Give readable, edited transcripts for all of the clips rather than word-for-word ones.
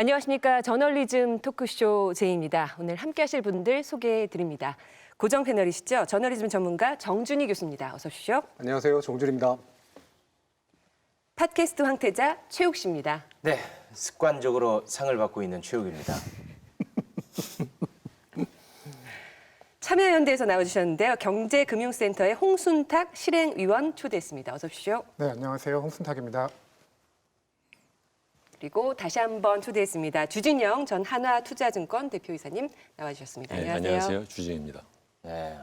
안녕하십니까. 저널리즘 토크쇼 제이입니다. 오늘 함께하실 분들 소개해드립니다. 고정 패널이시죠. 저널리즘 전문가 정준희 교수입니다. 어서 오십시오. 안녕하세요. 정준입니다. 팟캐스트 황태자 최욱 씨입니다. 네, 습관적으로 상을 받고 있는 최욱입니다. 참여연대에서 나와주셨는데요. 경제금융센터의 홍순탁 실행위원 초대했습니다. 어서 오십시오. 네, 안녕하세요. 홍순탁입니다. 그리고 다시 한번 초대했습니다. 주진영 전 한화투자증권 대표이사님 나와주셨습니다. 네, 안녕하세요. 안녕하세요. 주진입니다. 네,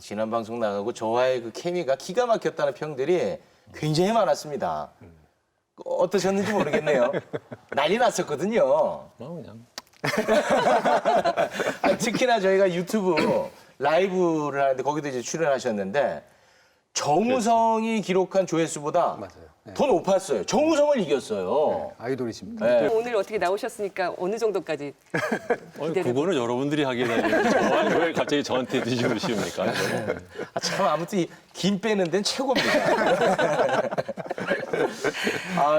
지난 방송 나가고 저와의 그 케미가 기가 막혔다는 평들이 굉장히 많았습니다. 어떠셨는지 모르겠네요. 난리 났었거든요. 그냥 특히나 저희가 유튜브 라이브를 하는데 거기도 이제 출연하셨는데 정우성이 기록한 조회수보다 맞아요. 네. 더 높았어요. 정우성을 이겼어요. 아이돌이십니다. 네. 오늘 어떻게 나오셨으니까 어느 정도까지 그거는 여러분들이 하게 되는 저는 왜 갑자기 저한테 뒤집어 씌웁니까? 참 아무튼 김 빼는 데는 최고입니다.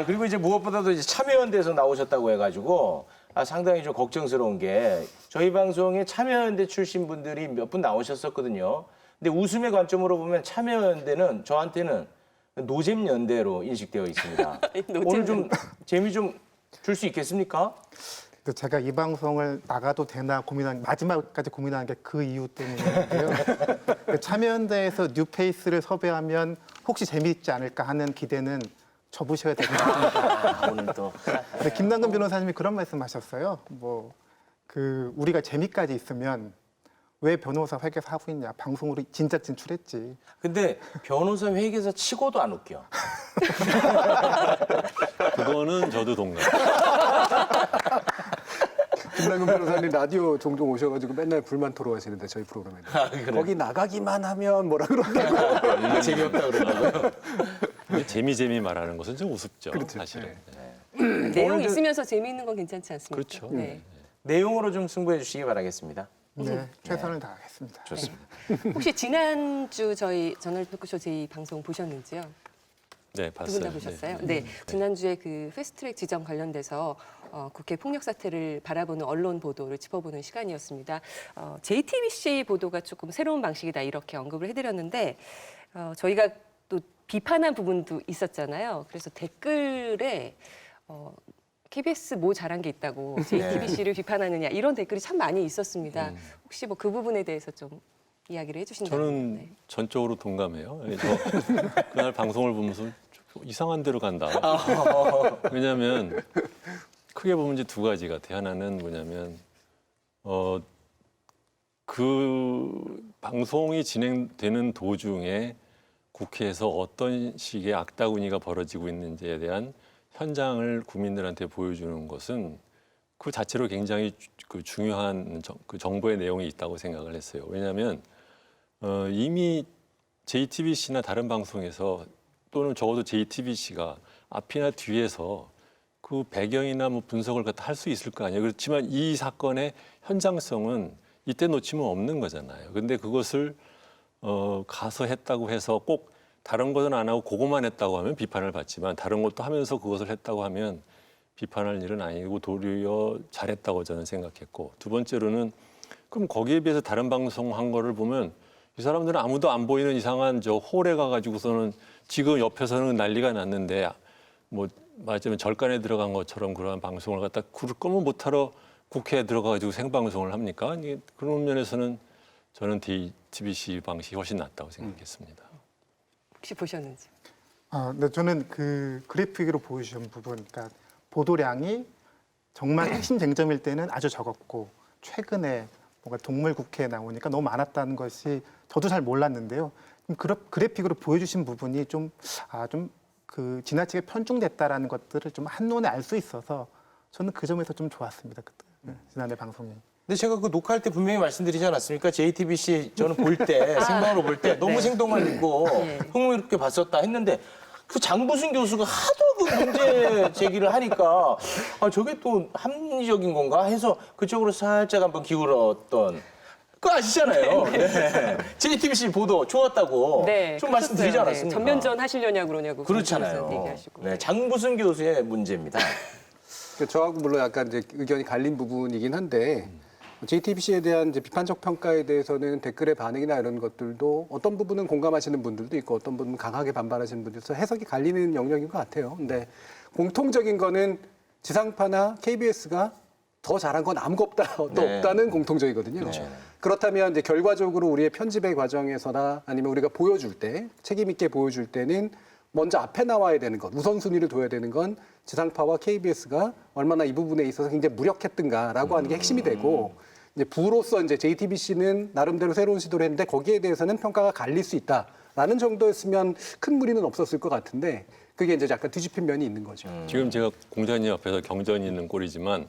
그리고 이제 무엇보다도 이제 참여연대에서 나오셨다고 해가지고 상당히 좀 걱정스러운 게 저희 방송에 참여연대 출신 분들이 몇 분 나오셨었거든요. 근데 웃음의 관점으로 보면 참여연대는 저한테는 노잼연대로 인식되어 있습니다. 오늘 좀 재미 좀 줄 수 있겠습니까? 제가 이 방송을 나가도 되나 마지막까지 고민한 게 그 이유 때문인데요. 참여연대에서 뉴페이스를 섭외하면 혹시 재미있지 않을까 하는 기대는 접으셔야 될 것 같습니다. 오늘 또 근데 김남근 변호사님이 그런 말씀하셨어요. 우리가 재미까지 있으면 왜 변호사 회계사 하고 있냐? 방송으로 진작 진출했지. 근데 변호사 회계사 치고도 안 웃겨. 그거는 저도 동감. 김남근 변호사님 라디오 종종 오셔가지고 맨날 불만 토로하시는데 저희 프로그램에 그래? 거기 나가기만 하면 뭐라 그러더라고요. 재미없다 그러더라고요. 재미 말하는 것은 좀 우습죠. 그렇죠. 사실은. 내용 있으면서 재미있는 건 괜찮지 않습니까? 그렇죠. 네. 내용으로 좀 승부해 주시기 바라겠습니다. 네, 최선을 다하겠습니다. 좋습니다. 혹시 지난주 저희 저널 토크쇼 제이 방송 보셨는지요? 네, 두 봤어요. 분 다 보셨어요? 네. 지난주에 그 패스트트랙 지정 관련돼서 국회 폭력 사태를 바라보는 언론 보도를 짚어보는 시간이었습니다. JTBC 보도가 조금 새로운 방식이다 이렇게 언급을 해드렸는데 저희가 또 비판한 부분도 있었잖아요. 그래서 댓글에 KBS 뭐 잘한 게 있다고 JTBC를 비판하느냐 이런 댓글이 참 많이 있었습니다. 혹시 뭐 그 부분에 대해서 좀 이야기를 해주신다면. 저는 네. 전적으로 동감해요. 그날 방송을 보면서 좀 이상한 데로 간다. 왜냐하면 크게 보면 이제 두 가지 같아요. 하나는 뭐냐면 그 방송이 진행되는 도중에 국회에서 어떤 식의 악다구니가 벌어지고 있는지에 대한 현장을 국민들한테 보여주는 것은 그 자체로 굉장히 중요한 그 정보의 내용이 있다고 생각을 했어요. 왜냐하면 이미 JTBC나 다른 방송에서 또는 적어도 JTBC가 앞이나 뒤에서 그 배경이나 뭐 분석을 갖다 할 수 있을 거 아니에요. 그렇지만 이 사건의 현장성은 이때 놓치면 없는 거잖아요. 근데 그것을 가서 했다고 해서 꼭 다른 것은 안 하고 그것만 했다고 하면 비판을 받지만 다른 것도 하면서 그것을 했다고 하면 비판할 일은 아니고 도리어 잘했다고 저는 생각했고, 두 번째로는 그럼 거기에 비해서 다른 방송 한 거를 보면 이 사람들은 아무도 안 보이는 이상한 저 홀에 가가지고서는 지금 옆에서는 난리가 났는데 뭐 말하자면 절간에 들어간 것처럼 그러한 방송을 갖다 그럴 거면 못하러 국회에 들어가가지고 생방송을 합니까? 그런 면에서는 저는 JTBC 방식이 훨씬 낫다고 생각했습니다. 혹시 보셨는지? 네, 저는 그 그래픽으로 보여주신 부분, 그러니까 보도량이 정말 핵심 쟁점일 때는 아주 적었고 최근에 뭔가 동물 국회에 나오니까 너무 많았다는 것이 저도 잘 몰랐는데요. 그래픽으로 보여주신 부분이 좀 지나치게 편중됐다라는 것들을 좀 한눈에 알 수 있어서 저는 그 점에서 좀 좋았습니다. 그때 지난해 방송이. 근데 제가 그 녹화할 때 분명히 말씀드리지 않았습니까? JTBC 저는 볼 때 생방으로 볼 때 너무 네. 생동감 있고 흥미롭게 봤었다 했는데 그 장부순 교수가 하도 그 문제 제기를 하니까 저게 또 합리적인 건가 해서 그쪽으로 살짝 한번 기울었던 그거 아시잖아요. 네. JTBC 보도 좋았다고 네, 좀 말씀드리지 그렇었어요. 않았습니까? 전면전 하시려냐 그러냐고 그렇잖아요. 얘기하시고. 네, 장부순 교수의 문제입니다. 저하고 물론 약간 이제 의견이 갈린 부분이긴 한데 JTBC에 대한 이제 비판적 평가에 대해서는 댓글의 반응이나 이런 것들도 어떤 부분은 공감하시는 분들도 있고 어떤 부분은 강하게 반발하시는 분들도 있어서 해석이 갈리는 영역인 것 같아요. 근데 공통적인 거는 지상파나 KBS가 더 잘한 건 아무것도 없다는 공통적이거든요. 그렇다면 이제 결과적으로 우리의 편집의 과정에서나 아니면 우리가 보여줄 때 책임 있게 보여줄 때는 먼저 앞에 나와야 되는 것, 우선순위를 둬야 되는 건 지상파와 KBS가 얼마나 이 부분에 있어서 굉장히 무력했던가라고 하는 게 핵심이 되고 이제 부로서 이제 JTBC는 나름대로 새로운 시도를 했는데 거기에 대해서는 평가가 갈릴 수 있다라는 정도였으면 큰 무리는 없었을 것 같은데 그게 이제 약간 뒤집힌 면이 있는 거죠. 지금 제가 공장님 앞에서 경전이 있는 꼴이지만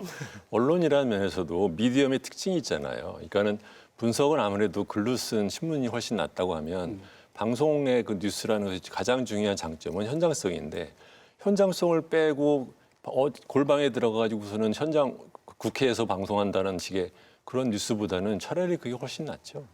언론이라는 면에서도 미디엄의 특징이 있잖아요. 그러니까는 분석은 아무래도 글로 쓴 신문이 훨씬 낫다고 하면 방송의 그 뉴스라는 것이 가장 중요한 장점은 현장성인데 현장성을 빼고 골방에 들어가가지고서는 현장 국회에서 방송한다는 식의 그런 뉴스보다는 차라리 그게 훨씬 낫죠.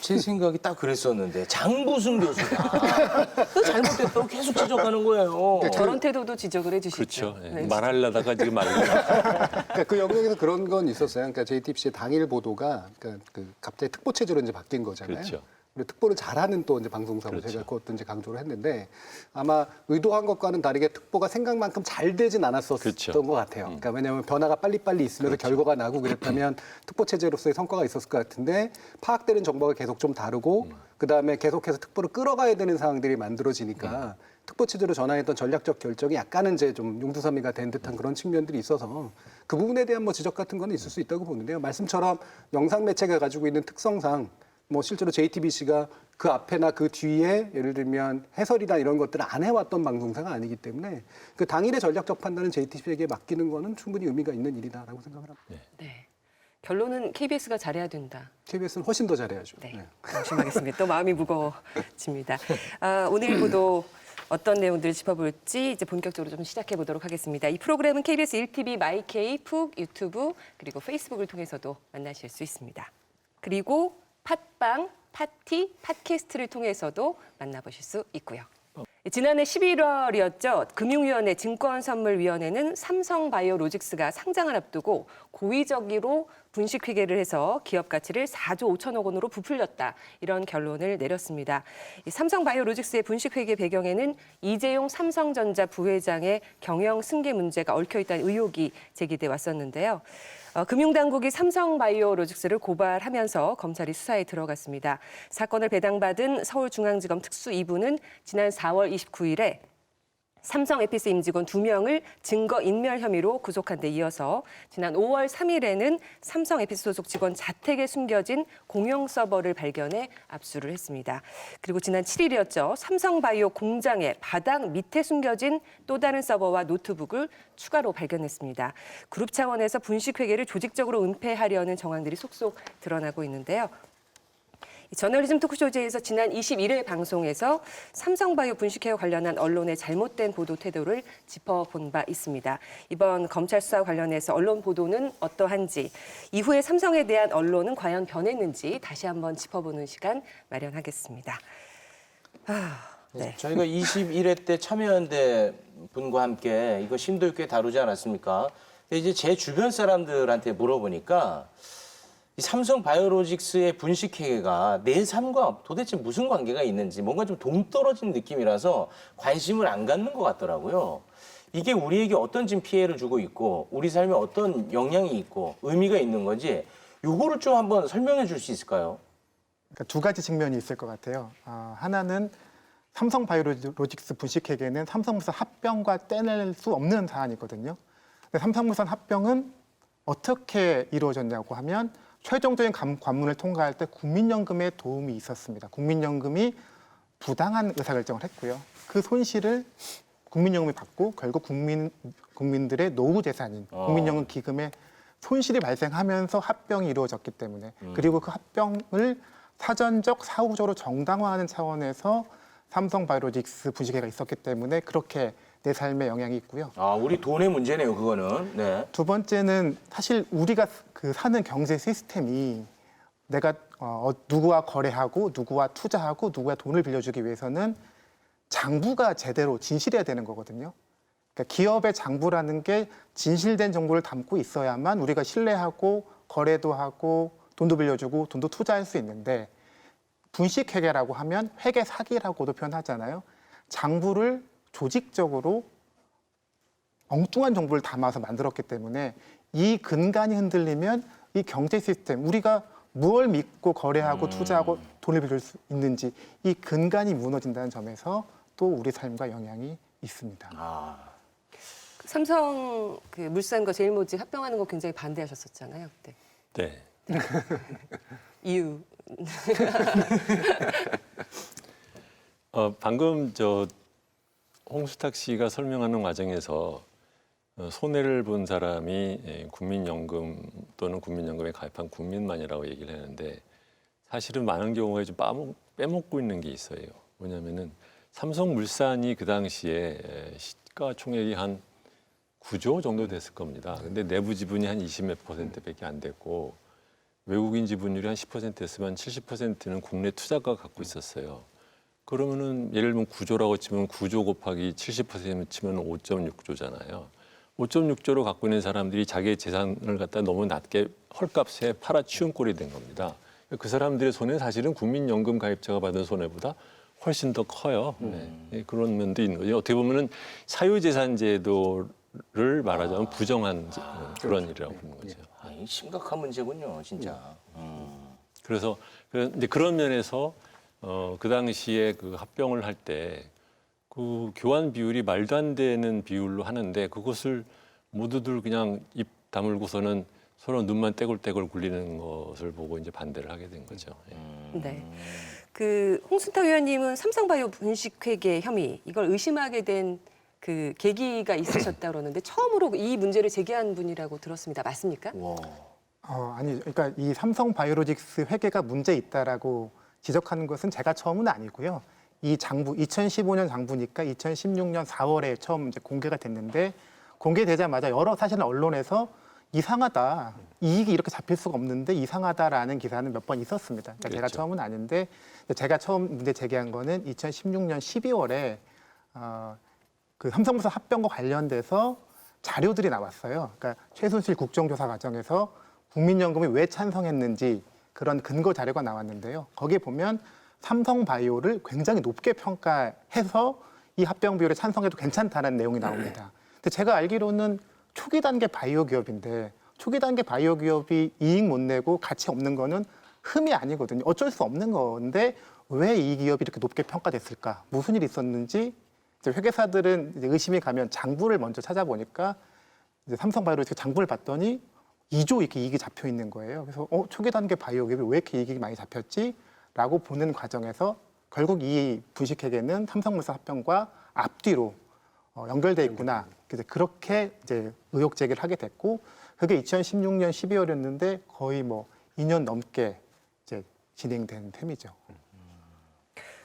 제 생각이 딱 그랬었는데 장부승 교수가 그 잘못됐다고 계속 지적하는 거예요. 저런 태도도 지적을 해주시죠. 그렇죠. 네. 말하려다가 지금 말고 그러니까 그 영역에서 그런 건 있었어요. 그러니까 JTBC의 당일 보도가 그러니까 그 갑자기 특보 체제로 이제 바뀐 거잖아요. 그렇죠. 그리고 특보를 잘하는 또 이제 방송사고 그렇죠. 제가 그것도 이제 강조를 했는데 아마 의도한 것과는 다르게 특보가 생각만큼 잘 되진 않았었던 그렇죠. 것 같아요. 그러니까 왜냐하면 변화가 빨리빨리 있으면서 결과가 나고 그랬다면 특보 체제로서의 성과가 있었을 것 같은데 파악되는 정보가 계속 좀 다르고 그다음에 계속해서 특보를 끌어가야 되는 상황들이 만들어지니까 특보 체제로 전환했던 전략적 결정이 약간은 이제 좀 용두사미가 된 듯한 그런 측면들이 있어서 그 부분에 대한 뭐 지적 같은 건 있을 수 있다고 보는데요. 말씀처럼 영상 매체가 가지고 있는 특성상 뭐 실제로 JTBC가 그 앞에나 그 뒤에 예를 들면 해설이나 이런 것들을 안 해왔던 방송사가 아니기 때문에 그 당일의 전략적 판단은 JTBC에게 맡기는 거는 충분히 의미가 있는 일이다라고 생각을 합니다. 네. 결론은 KBS가 잘해야 된다. KBS는 훨씬 더 잘해야죠. 네. 네. 조심하겠습니다. 또 마음이 무거워집니다. 오늘 보도 어떤 내용들을 짚어볼지 이제 본격적으로 좀 시작해 보도록 하겠습니다. 이 프로그램은 KBS 1TV, 마이케이, 푹, 유튜브 그리고 페이스북을 통해서도 만나실 수 있습니다. 그리고 팟빵, 팟티, 팟캐스트를 통해서도 만나보실 수 있고요. 지난해 11월이었죠. 금융위원회, 증권선물위원회는 삼성바이오로직스가 상장을 앞두고 고의적으로 분식회계를 해서 기업 가치를 4조 5천억 원으로 부풀렸다. 이런 결론을 내렸습니다. 이 삼성바이오로직스의 분식회계 배경에는 이재용 삼성전자 부회장의 경영 승계 문제가 얽혀 있다는 의혹이 제기돼 왔었는데요. 금융당국이 삼성바이오로직스를 고발하면서 검찰이 수사에 들어갔습니다. 사건을 배당받은 서울중앙지검 특수 2부는 지난 4월 29일에 삼성 에피스 임직원 2명을 증거인멸 혐의로 구속한 데 이어서 지난 5월 3일에는 삼성 에피스 소속 직원 자택에 숨겨진 공용 서버를 발견해 압수를 했습니다. 그리고 지난 7일이었죠. 삼성바이오 공장의 바닥 밑에 숨겨진 또 다른 서버와 노트북을 추가로 발견했습니다. 그룹 차원에서 분식회계를 조직적으로 은폐하려는 정황들이 속속 드러나고 있는데요. 저널리즘 토크쇼제에서 지난 21일 방송에서 삼성바이오 분식회와 관련한 언론의 잘못된 보도 태도를 짚어본 바 있습니다. 이번 검찰 수사 관련해서 언론 보도는 어떠한지, 이후에 삼성에 대한 언론은 과연 변했는지 다시 한번 짚어보는 시간 마련하겠습니다. 네. 저희가 21회 때 참여연대 분과 함께 이거 심도 있게 다루지 않았습니까? 근데 이제 제 주변 사람들한테 물어보니까 이 삼성바이오로직스의 분식회계가 내 삶과 도대체 무슨 관계가 있는지 뭔가 좀 동떨어진 느낌이라서 관심을 안 갖는 것 같더라고요. 이게 우리에게 어떤 지금 피해를 주고 있고 우리 삶에 어떤 영향이 있고 의미가 있는 건지 요거를 좀 한번 설명해 줄 수 있을까요? 그러니까 두 가지 측면이 있을 것 같아요. 하나는 삼성바이오로직스 분식회계는 삼성물산 합병과 떼낼 수 없는 사안이거든요. 근데 삼성물산 합병은 어떻게 이루어졌냐고 하면 최종적인 관문을 통과할 때 국민연금에 도움이 있었습니다. 국민연금이 부당한 의사결정을 했고요. 그 손실을 국민연금이 받고 결국 국민들의 노후 재산인 국민연금 기금에 손실이 발생하면서 합병이 이루어졌기 때문에 그리고 그 합병을 사전적 사후적으로 정당화하는 차원에서 삼성바이오로직스 분식회계가 있었기 때문에 그렇게 내 삶에 영향이 있고요. 우리 돈의 문제네요, 그거는. 네. 두 번째는 사실 우리가 그 사는 경제 시스템이 내가 누구와 거래하고 누구와 투자하고 누구와 돈을 빌려주기 위해서는 장부가 제대로 진실해야 되는 거거든요. 그러니까 기업의 장부라는 게 진실된 정보를 담고 있어야만 우리가 신뢰하고 거래도 하고 돈도 빌려주고 돈도 투자할 수 있는데 분식회계라고 하면 회계 사기라고도 표현하잖아요. 장부를 조직적으로 엉뚱한 정보를 담아서 만들었기 때문에 이 근간이 흔들리면 이 경제 시스템, 우리가 무엇을 믿고 거래하고 투자하고 돈을 빌릴 수 있는지 이 근간이 무너진다는 점에서 또 우리 삶과 영향이 있습니다. 아, 삼성 그 물산과 제일모직 합병하는 거 굉장히 반대하셨었잖아요, 그때. 네. 이유. 방금 홍수탁 씨가 설명하는 과정에서 손해를 본 사람이 국민연금 또는 국민연금에 가입한 국민만이라고 얘기를 했는데 사실은 많은 경우에 좀 빼먹고 있는 게 있어요. 뭐냐면은 삼성물산이 그 당시에 시가총액이 한 9조 정도 됐을 겁니다. 근데 내부 지분이 한 20몇 %밖에 안 됐고 외국인 지분율이 한 10%였으면 70%는 국내 투자가 갖고 있었어요. 그러면은 예를 들면 9조라고 치면 9조 곱하기 70% 치면 5.6조잖아요. 5.6조로 갖고 있는 사람들이 자기의 재산을 갖다 너무 낮게 헐값에 팔아치운 꼴이 된 겁니다. 그 사람들의 손해는 사실은 국민연금 가입자가 받은 손해보다 훨씬 더 커요. 네, 그런 면도 있는 거죠. 어떻게 보면은 사유재산제도를 말하자면 부정한 그런 일이라고 보는 거죠. 아니, 심각한 문제군요, 진짜. 그래서 이제 그런 면에서 그 당시에 그 합병을 할 때 그 교환 비율이 말도 안 되는 비율로 하는데 그것을 모두들 그냥 입 다물고서는 서로 눈만 떼굴떼굴 굴리는 것을 보고 이제 반대를 하게 된 거죠. 네. 그 홍순탁 의원님은 삼성바이오 분식회계 혐의 이걸 의심하게 된 그 계기가 있으셨다 그러는데 처음으로 이 문제를 제기한 분이라고 들었습니다. 맞습니까? 와. 아니, 그러니까 이 삼성바이오로직스 회계가 문제 있다라고 지적하는 것은 제가 처음은 아니고요. 이 장부 2015년 장부니까 2016년 4월에 처음 이제 공개가 됐는데 공개되자마자 여러 사실은 언론에서 이상하다. 이익이 이렇게 잡힐 수가 없는데 이상하다라는 기사는 몇 번 있었습니다. 그러니까 제가 그렇죠. 처음은 아닌데 제가 처음 문제 제기한 거는 2016년 12월에 그 삼성물산 합병과 관련돼서 자료들이 나왔어요. 그러니까 최순실 국정조사 과정에서 국민연금이 왜 찬성했는지 그런 근거 자료가 나왔는데요. 거기에 보면 삼성바이오를 굉장히 높게 평가해서 이 합병 비율에 찬성해도 괜찮다는 내용이 나옵니다. 근데 제가 알기로는 초기 단계 바이오 기업인데 초기 단계 바이오 기업이 이익 못 내고 가치 없는 거는 흠이 아니거든요. 어쩔 수 없는 건데 왜 이 기업이 이렇게 높게 평가됐을까? 무슨 일이 있었는지 이제 회계사들은 이제 의심이 가면 장부를 먼저 찾아보니까 이제 삼성바이오로직스 장부를 봤더니 2조 이렇게 이익이 잡혀 있는 거예요. 그래서 초기 단계 바이오 기업이 왜 이렇게 이익이 많이 잡혔지? 라고 보는 과정에서 결국 이 분식회계는 삼성물산 합병과 앞뒤로 연결돼 있구나. 그래서 그렇게 이제 의혹 제기를 하게 됐고 그게 2016년 12월이었는데 거의 뭐 2년 넘게 이제 진행된 셈이죠.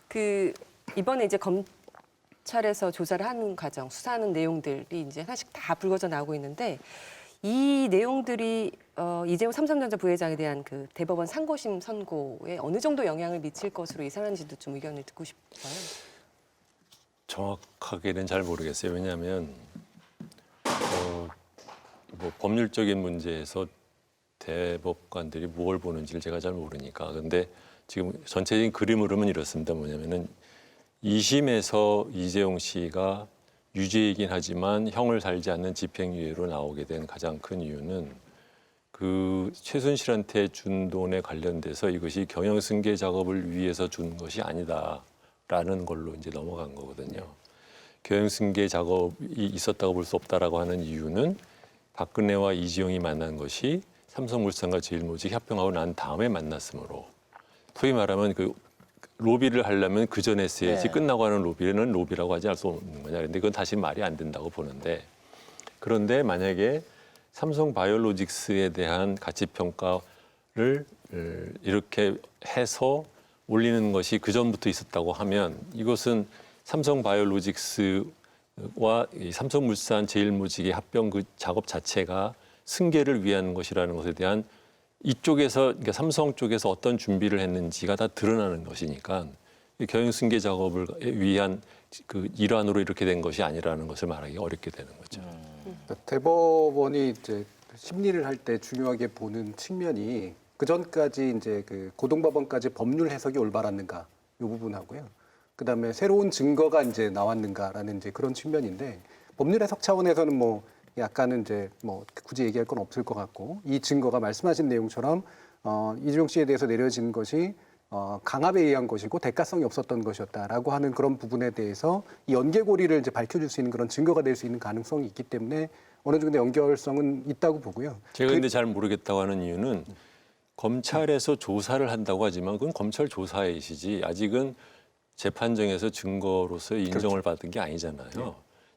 그 이번에 이제 검찰에서 조사를 하는 과정, 수사하는 내용들이 이제 하나씩 다 불거져 나오고 있는데 이 내용들이 이재용 삼성전자 부회장에 대한 그 대법원 상고심 선고에 어느 정도 영향을 미칠 것으로 예상하는지도 좀 의견을 듣고 싶어요. 정확하게는 잘 모르겠어요. 왜냐하면 뭐 법률적인 문제에서 대법관들이 뭘 보는지를 제가 잘 모르니까. 근데 지금 전체적인 그림으로는 이렇습니다. 뭐냐면은 2심에서 이재용 씨가 유죄이긴 하지만 형을 살지 않는 집행유예로 나오게 된 가장 큰 이유는 그 최순실한테 준 돈에 관련돼서 이것이 경영승계 작업을 위해서 준 것이 아니다라는 걸로 이제 넘어간 거거든요. 경영승계 작업이 있었다고 볼 수 없다라고 하는 이유는 박근혜와 이재용이 만난 것이 삼성물산과 제일모직 협병하고 난 다음에 만났으므로 소위 말하면 그 로비를 하려면 그 전에 했어야지 네. 끝나고 하는 로비는 로비라고 하지 않을 수 없는 거냐. 그런데 그건 다시 말이 안 된다고 보는데 그런데 만약에 삼성바이오로직스에 대한 가치평가를 이렇게 해서 올리는 것이 그 전부터 있었다고 하면 이것은 삼성바이오로직스와 이 삼성물산 제일모직의 합병 그 작업 자체가 승계를 위한 것이라는 것에 대한 이쪽에서 그러니까 삼성 쪽에서 어떤 준비를 했는지가 다 드러나는 것이니까 경영승계 작업을 위한 그 일환으로 이렇게 된 것이 아니라는 것을 말하기 어렵게 되는 거죠. 그러니까 대법원이 이제 심리를 할 때 중요하게 보는 측면이 그 전까지 이제 그 고등법원까지 법률 해석이 올바랐는가 이 부분하고요. 그다음에 새로운 증거가 이제 나왔는가라는 이제 그런 측면인데 법률 해석 차원에서는 뭐 약간은 이제 뭐 굳이 얘기할 건 없을 것 같고 이 증거가 말씀하신 내용처럼 이재용 씨에 대해서 내려진 것이 강압에 의한 것이고 대가성이 없었던 것이었다라고 하는 그런 부분에 대해서 이 연계고리를 이제 밝혀줄 수 있는 그런 증거가 될 수 있는 가능성이 있기 때문에 어느 정도 연결성은 있다고 보고요. 제가 근데 잘 모르겠다고 하는 이유는 검찰에서 조사를 한다고 하지만 그건 검찰 조사이시지 아직은 재판정에서 증거로서 인정을 받은 게 아니잖아요.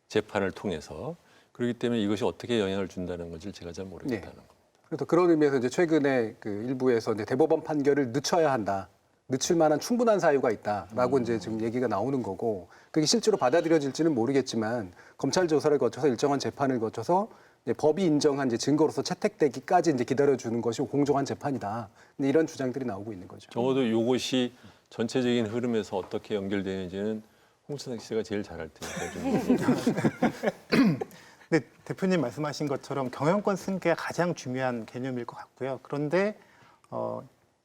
재판을 통해서. 그렇기 때문에 이것이 어떻게 영향을 준다는 것을 제가 잘 모르겠다는 겁니다. 그래서 그런 의미에서 이제 최근에 그 일부에서 이제 대법원 판결을 늦춰야 한다. 늦출 만한 충분한 사유가 있다라고 이제 지금 얘기가 나오는 거고 그게 실제로 받아들여질지는 모르겠지만 검찰 조사를 거쳐서 일정한 재판을 거쳐서 이제 법이 인정한 이제 증거로서 채택되기까지 이제 기다려주는 것이 공정한 재판이다. 근데 이런 주장들이 나오고 있는 거죠. 적어도 이것이 전체적인 흐름에서 어떻게 연결되는지는 홍순학 씨가 제일 잘할 테니까 좀. 근데 대표님 말씀하신 것처럼 경영권 승계가 가장 중요한 개념일 것 같고요. 그런데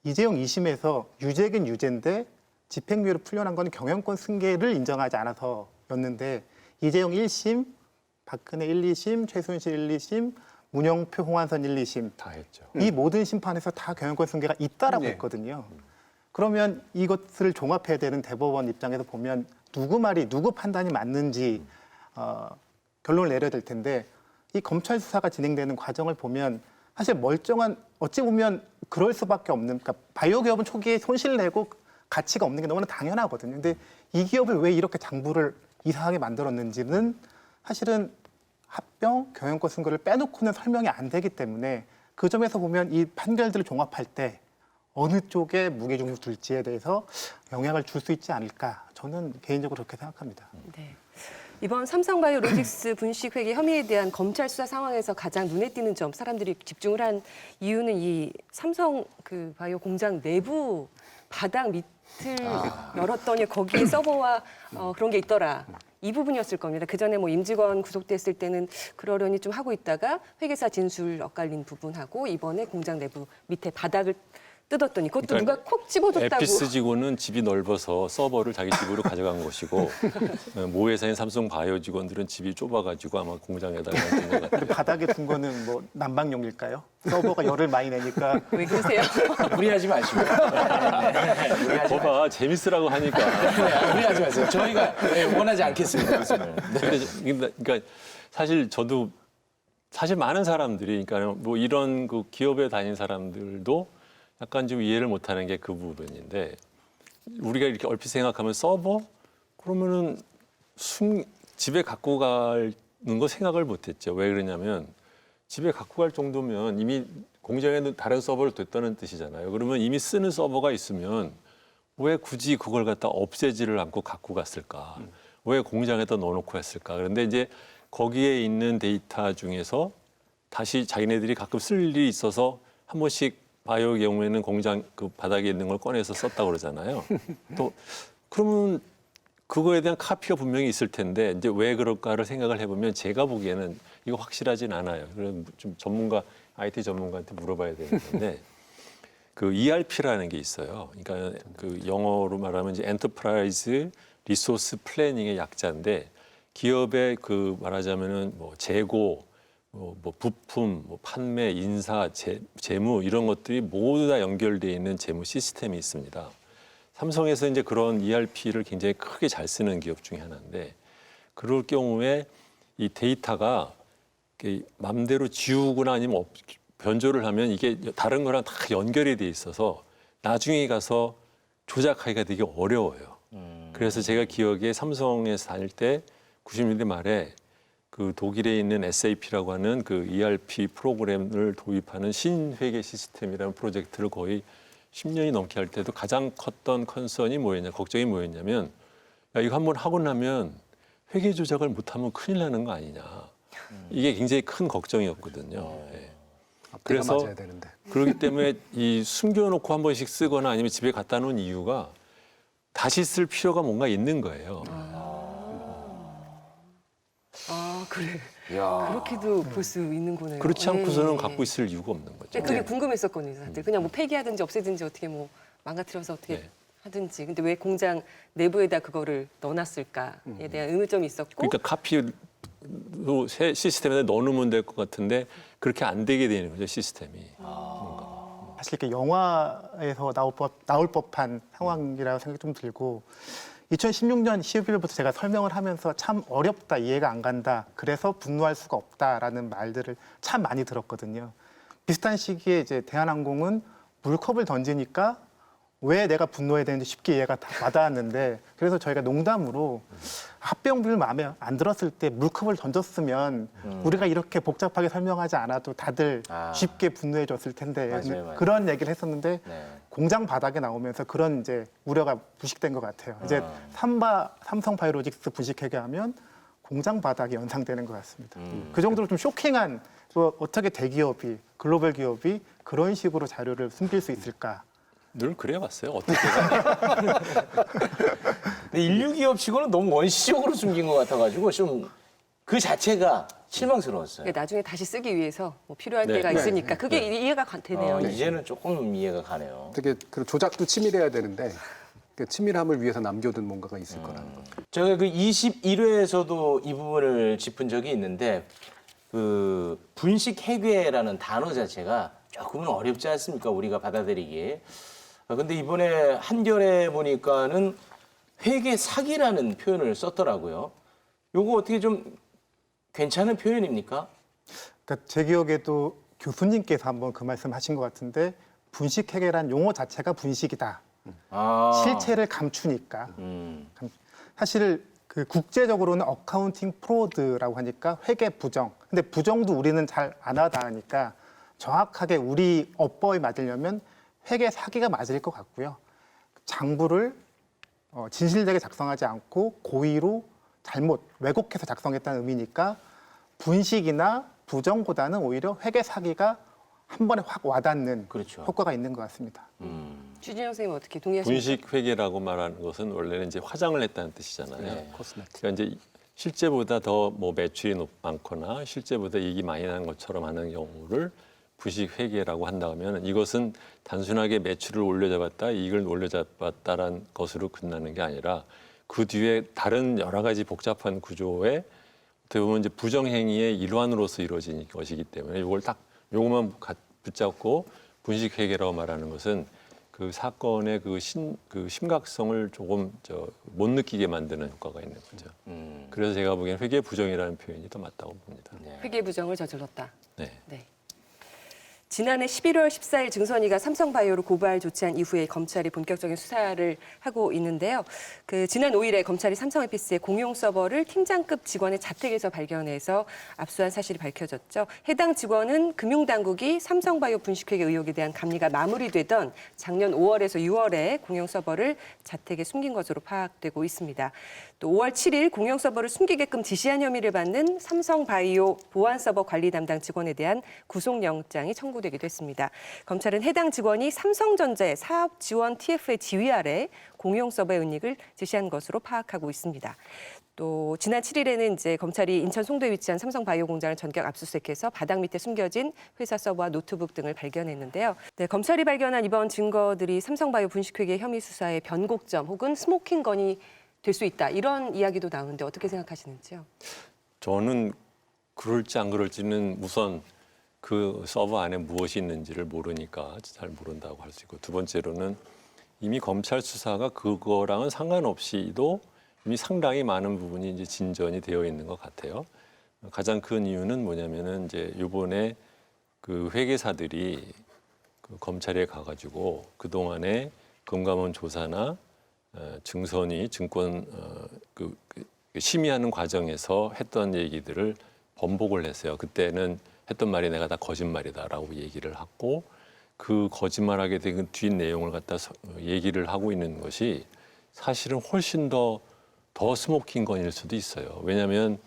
이재용 2심에서 유죄긴 유죄인데 집행유예로 풀려난 건 경영권 승계를 인정하지 않아서였는데 이재용 1심, 박근혜 1, 2심, 최순실 1, 2심, 문영표, 홍한선 1, 2심 다 했죠. 이 모든 심판에서 다 경영권 승계가 있다라고 네. 했거든요. 그러면 이것을 종합해야 되는 대법원 입장에서 보면 누구 말이 누구 판단이 맞는지 결론을 내려야 될 텐데 이 검찰 수사가 진행되는 과정을 보면 사실 멀쩡한 어찌 보면 그럴 수밖에 없는 그러니까 바이오 기업은 초기에 손실 내고 가치가 없는 게 너무나 당연하거든요. 근데 이 기업을 왜 이렇게 장부를 이상하게 만들었는지는 사실은 합병, 경영권 승계를 빼놓고는 설명이 안 되기 때문에 그 점에서 보면 이 판결들을 종합할 때 어느 쪽에 무게중심을 둘지에 대해서 영향을 줄 수 있지 않을까 저는 개인적으로 그렇게 생각합니다. 네. 이번 삼성바이오로직스 분식회계 혐의에 대한 검찰 수사 상황에서 가장 눈에 띄는 점, 사람들이 집중을 한 이유는 이 삼성 그 바이오 공장 내부 바닥 밑을 열었더니 거기에 서버와 그런 게 있더라. 이 부분이었을 겁니다. 그 전에 뭐 임직원 구속됐을 때는 그러려니 좀 하고 있다가 회계사 진술 엇갈린 부분하고 이번에 공장 내부 밑에 바닥을 뜯었더니 그것도 그러니까 누가 콕 집어줬다고. 에피스 직원은 집이 넓어서 서버를 자기 집으로 가져간 것이고 모 회사인 삼성 바이오 직원들은 집이 좁아가지고 아마 공장에다가 둔 것 같아요. 근데 바닥에 둔 거는 뭐 난방용일까요? 서버가 열을 많이 내니까 왜 그러세요? 무리하지 마시고. 무리하지 거봐 재밌으라고 하니까. 무리하지 마세요. 저희가 원하지 않겠습니다. 웃음을. 그러니까 사실 저도 사실 많은 사람들이 그러니까 뭐 이런 그 기업에 다닌 사람들도 약간 좀 이해를 못하는 게 그 부분인데 우리가 이렇게 얼핏 생각하면 서버 그러면은 집에 갖고 가는 거 생각을 못했죠. 왜 그러냐면 집에 갖고 갈 정도면 이미 공장에는 다른 서버를 뒀다는 뜻이잖아요. 그러면 이미 쓰는 서버가 있으면 왜 굳이 그걸 갖다 없애지를 않고 갖고 갔을까? 왜 공장에다 넣어놓고 했을까? 그런데 이제 거기에 있는 데이터 중에서 다시 자기네들이 가끔 쓸 일이 있어서 한 번씩 바이오 경우에는 공장 그 바닥에 있는 걸 꺼내서 썼다고 그러잖아요. 또 그러면 그거에 대한 카피가 분명히 있을 텐데 이제 왜 그럴까를 생각을 해보면 제가 보기에는 이거 확실하진 않아요. 그래서 좀 IT 전문가한테 물어봐야 되는데 그 ERP라는 게 있어요. 그러니까 그 영어로 말하면 이제 엔터프라이즈 리소스 플래닝의 약자인데 기업의 그 말하자면은 뭐 재고 뭐 부품, 뭐 판매, 인사, 재무 이런 것들이 모두 다 연결되어 있는 재무 시스템이 있습니다. 삼성에서 이제 그런 ERP를 굉장히 크게 잘 쓰는 기업 중에 하나인데 그럴 경우에 이 데이터가 맘대로 지우거나 아니면 변조를 하면 이게 다른 거랑 다 연결이 돼 있어서 나중에 가서 조작하기가 되게 어려워요. 그래서 제가 기억에 삼성에서 다닐 때 90년대 말에 그 독일에 있는 SAP라고 하는 그 ERP 프로그램을 도입하는 신회계 시스템이라는 프로젝트를 거의 10년이 넘게 할 때도 가장 컸던 컨선이 걱정이 뭐였냐면 야, 이거 한번 하고 나면 회계 조작을 못하면 큰일 나는 거 아니냐. 이게 굉장히 큰 걱정이었거든요. 네. 그래서 맞아야 되는데. 그렇기 때문에 이 숨겨놓고 한 번씩 쓰거나 아니면 집에 갖다 놓은 이유가 다시 쓸 필요가 뭔가 있는 거예요. 아 그래. 야. 그렇게도 볼 수 있는 거네요. 그렇지 않고서는 네. 갖고 있을 이유가 없는 거죠. 네, 그게 궁금했었거든요, 다들. 그냥 뭐 폐기하든지 없애든지 어떻게 뭐 망가뜨려서 어떻게 네. 하든지. 근데 왜 공장 내부에다 그거를 넣어놨을까에 대한 의문점이 있었고. 그러니까 카피로 새 시스템에 넣어놓으면 될 것 같은데 그렇게 안 되게 되는 거죠, 시스템이. 사실 이렇게 영화에서 나올 법한 상황이라고 생각이 좀 들고 2016년 12월부터 제가 설명을 하면서 참 어렵다, 이해가 안 간다, 그래서 분노할 수가 없다라는 말들을 참 많이 들었거든요. 비슷한 시기에 이제 대한항공은 물컵을 던지니까 왜 내가 분노해야 되는지 쉽게 이해가 다 와닿았는데 그래서 저희가 농담으로 합병비를 마음에 안 들었을 때 물컵을 던졌으면 우리가 이렇게 복잡하게 설명하지 않아도 다들 쉽게 분노해 줬을 텐데 맞아요. 그런 얘기를 했었는데 네. 공장 바닥에 나오면서 그런 이제 우려가 부식된 것 같아요. 이제 삼성 바이오로직스 부식 회계하면 공장 바닥이 연상되는 것 같습니다. 그 정도로 좀 쇼킹한 또 어떻게 대기업이 글로벌 기업이 그런 식으로 자료를 숨길 수 있을까? 늘 그래왔어요. 어떻게 근데 인류 기업 치고는 너무 원시적으로 숨긴 것 같아가지고 좀 그 자체가 실망스러웠어요. 그러니까 나중에 다시 쓰기 위해서 뭐 필요할 네. 때가 네. 있으니까 그게 이해가 되네요. 이제는 조금 이해가 가네요. 되게 그 조작도 치밀해야 되는데 그 치밀함을 위해서 남겨둔 뭔가가 있을 거라는 거. 제가 그 21회에서도 이 부분을 짚은 적이 있는데 그 분식 회계라는 단어 자체가 조금은 어렵지 않습니까? 우리가 받아들이기. 근데 이번에 한겨레 보니까는 회계 사기라는 표현을 썼더라고요. 요거 어떻게 좀 괜찮은 표현입니까? 그러니까 제 기억에도 교수님께서 한번 그 말씀하신 것 같은데 분식회계란 용어 자체가 분식이다. 아. 실체를 감추니까. 사실 그 국제적으로는 어카운팅 프로드라고 하니까 회계 부정. 근데 부정도 우리는 잘 안 하다 하니까 정확하게 우리 어법에 맞으려면 회계 사기가 맞을 것 같고요. 장부를 진실되게 작성하지 않고 고의로 잘못 왜곡해서 작성했다는 의미니까 분식이나 부정보다는 오히려 회계 사기가 한 번에 확 와닿는 그렇죠. 효과가 있는 것 같습니다. 주진영 선생님 어떻게 동의하십니까? 분식 회계라고 말하는 것은 원래는 이제 화장을 했다는 뜻이잖아요. 네. 그러니까 이제 실제보다 더 뭐 매출이 많거나 실제보다 이익이 많이 나는 것처럼 하는 경우를 분식 회계라고 한다면 이것은 단순하게 매출을 올려잡았다, 이익을 올려잡았다라는 것으로 끝나는 게 아니라 그 뒤에 다른 여러 가지 복잡한 구조에 어떻게 보면 이제 부정행위의 일환으로서 이루어진 것이기 때문에 이걸 딱 요것만 붙잡고 분식 회계라고 말하는 것은 그 사건의 그 심각성을 조금 못 느끼게 만드는 효과가 있는 거죠. 그래서 제가 보기엔 회계 부정이라는 표현이 더 맞다고 봅니다. 회계 부정을 저질렀다. 네. 네. 지난해 11월 14일 증선이가 삼성바이오를 고발 조치한 이후에 검찰이 본격적인 수사를 하고 있는데요. 그 지난 5일에 검찰이 삼성에피스의 공용 서버를 팀장급 직원의 자택에서 발견해서 압수한 사실이 밝혀졌죠. 해당 직원은 금융당국이 삼성바이오 분식회계 의혹에 대한 감리가 마무리되던 작년 5월에서 6월에 공용 서버를 자택에 숨긴 것으로 파악되고 있습니다. 또 5월 7일 공용 서버를 숨기게끔 지시한 혐의를 받는 삼성바이오 보안 서버 관리 담당 직원에 대한 구속영장이 청구되기도 했습니다. 검찰은 해당 직원이 삼성전자의 사업 지원 TF의 지휘 아래 공용 서버의 운익을 지시한 것으로 파악하고 있습니다. 또 지난 7일에는 이제 검찰이 인천 송도에 위치한 삼성바이오 공장을 전격 압수수색해서 바닥 밑에 숨겨진 회사 서버와 노트북 등을 발견했는데요. 네, 검찰이 발견한 이번 증거들이 삼성바이오 분식회계 혐의 수사의 변곡점 혹은 스모킹건이 될 수 있다. 이런 이야기도 나오는데 어떻게 생각하시는지요? 저는 그럴지 안 그럴지는 우선 그 서버 안에 무엇이 있는지를 모르니까 잘 모른다고 할 수 있고, 두 번째로는 이미 검찰 수사가 그거랑은 상관없이도 이미 상당히 많은 부분이 이제 진전이 되어 있는 것 같아요. 가장 큰 이유는 뭐냐면은 이제 이번에 그 회계사들이 그 검찰에 가가지고 그 동안에 금감원 조사나 증선이 증권 그 심의하는 과정에서 했던 얘기들을 번복을 했어요. 그때는 했던 말이 내가 다 거짓말이다라고 얘기를 하고, 그 거짓말하게 된 뒷 내용을 갖다 얘기를 하고 있는 것이 사실은 훨씬 더 스모킹건일 수도 있어요. 왜냐하면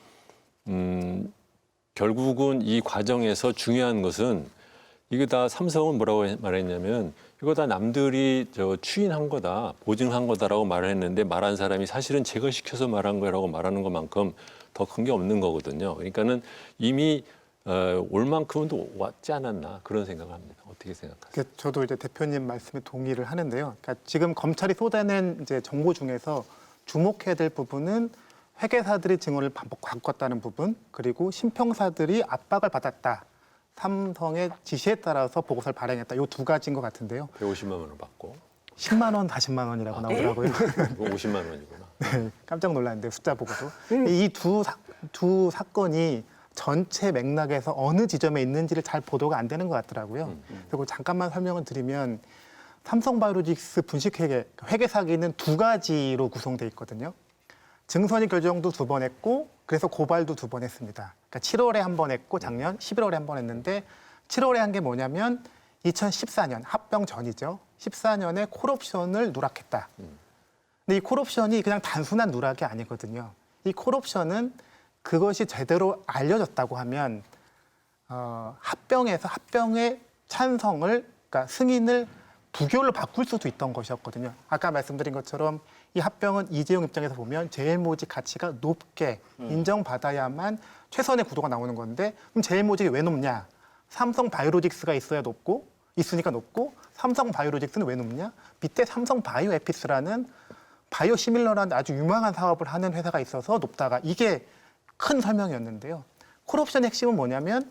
결국은 이 과정에서 중요한 것은 이게 다 삼성은 뭐라고 말했냐면 이거 다 남들이 추인한 거다, 보증한 거다라고 말을 했는데 말한 사람이 사실은 제가 시켜서 말한 거라고 말하는 것만큼 더 큰 게 없는 거거든요. 그러니까는 이미 올 만큼은 또 왔지 않았나 그런 생각을 합니다. 어떻게 생각하세요? 저도 이제 대표님 말씀에 동의를 하는데요. 그러니까 지금 검찰이 쏟아낸 이제 정보 중에서 주목해야 될 부분은 회계사들이 증언을 반복 바꿨다는 부분, 그리고 심평사들이 압박을 받았다. 삼성의 지시에 따라서 보고서를 발행했다. 이 두 가지인 것 같은데요. 150만 원을 받고 10만 원, 40만 원이라고 나오더라고요. 이거 50만 원이구나. 네, 깜짝 놀랐는데 숫자 보고도. 이 두 사건이 전체 맥락에서 어느 지점에 있는지를 잘 보도가 안 되는 것 같더라고요. 그리고 잠깐만 설명을 드리면 삼성바이오로직스 회계 사기는 두 가지로 구성돼 있거든요. 증선이 결정도 2번 했고 그래서 고발도 2번 했습니다. 그러니까 7월에 한 번 했고 작년 11월에 한 번 했는데 7월에 한 게 뭐냐면 2014년 합병 전이죠. 14년에 콜옵션을 누락했다. 근데 이 콜옵션이 그냥 단순한 누락이 아니거든요. 이 콜옵션은 그것이 제대로 알려졌다고 하면 합병에서 합병의 찬성을, 그러니까 승인을 부결로 바꿀 수도 있던 것이었거든요. 아까 말씀드린 것처럼 이 합병은 이재용 입장에서 보면 제일모직 가치가 높게 인정받아야만 최선의 구도가 나오는 건데 그럼 제일모직이 왜 높냐? 삼성바이오로직스가 있으니까 높고 삼성바이오로직스는 왜 높냐? 밑에 삼성바이오에피스라는 바이오시밀러라는 아주 유망한 사업을 하는 회사가 있어서 높다가 이게 큰 설명이었는데요. 콜옵션의 핵심은 뭐냐면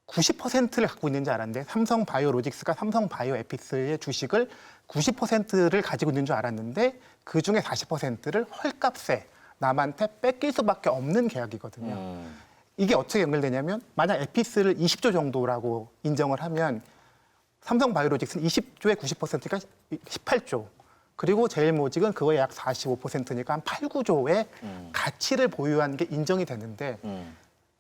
90%를 갖고 있는 줄 알았는데 삼성바이오로직스가 삼성바이오에피스의 주식을 90%를 가지고 있는 줄 알았는데 그중에 40%를 헐값에 남한테 뺏길 수밖에 없는 계약이거든요. 이게 어떻게 연결되냐면 만약 에피스를 20조 정도라고 인정을 하면 삼성바이오로직스는 20조의 90%니까 18조. 그리고 제일모직은 그거의 약 45%니까 한 8, 9조의 가치를 보유한 게 인정이 되는데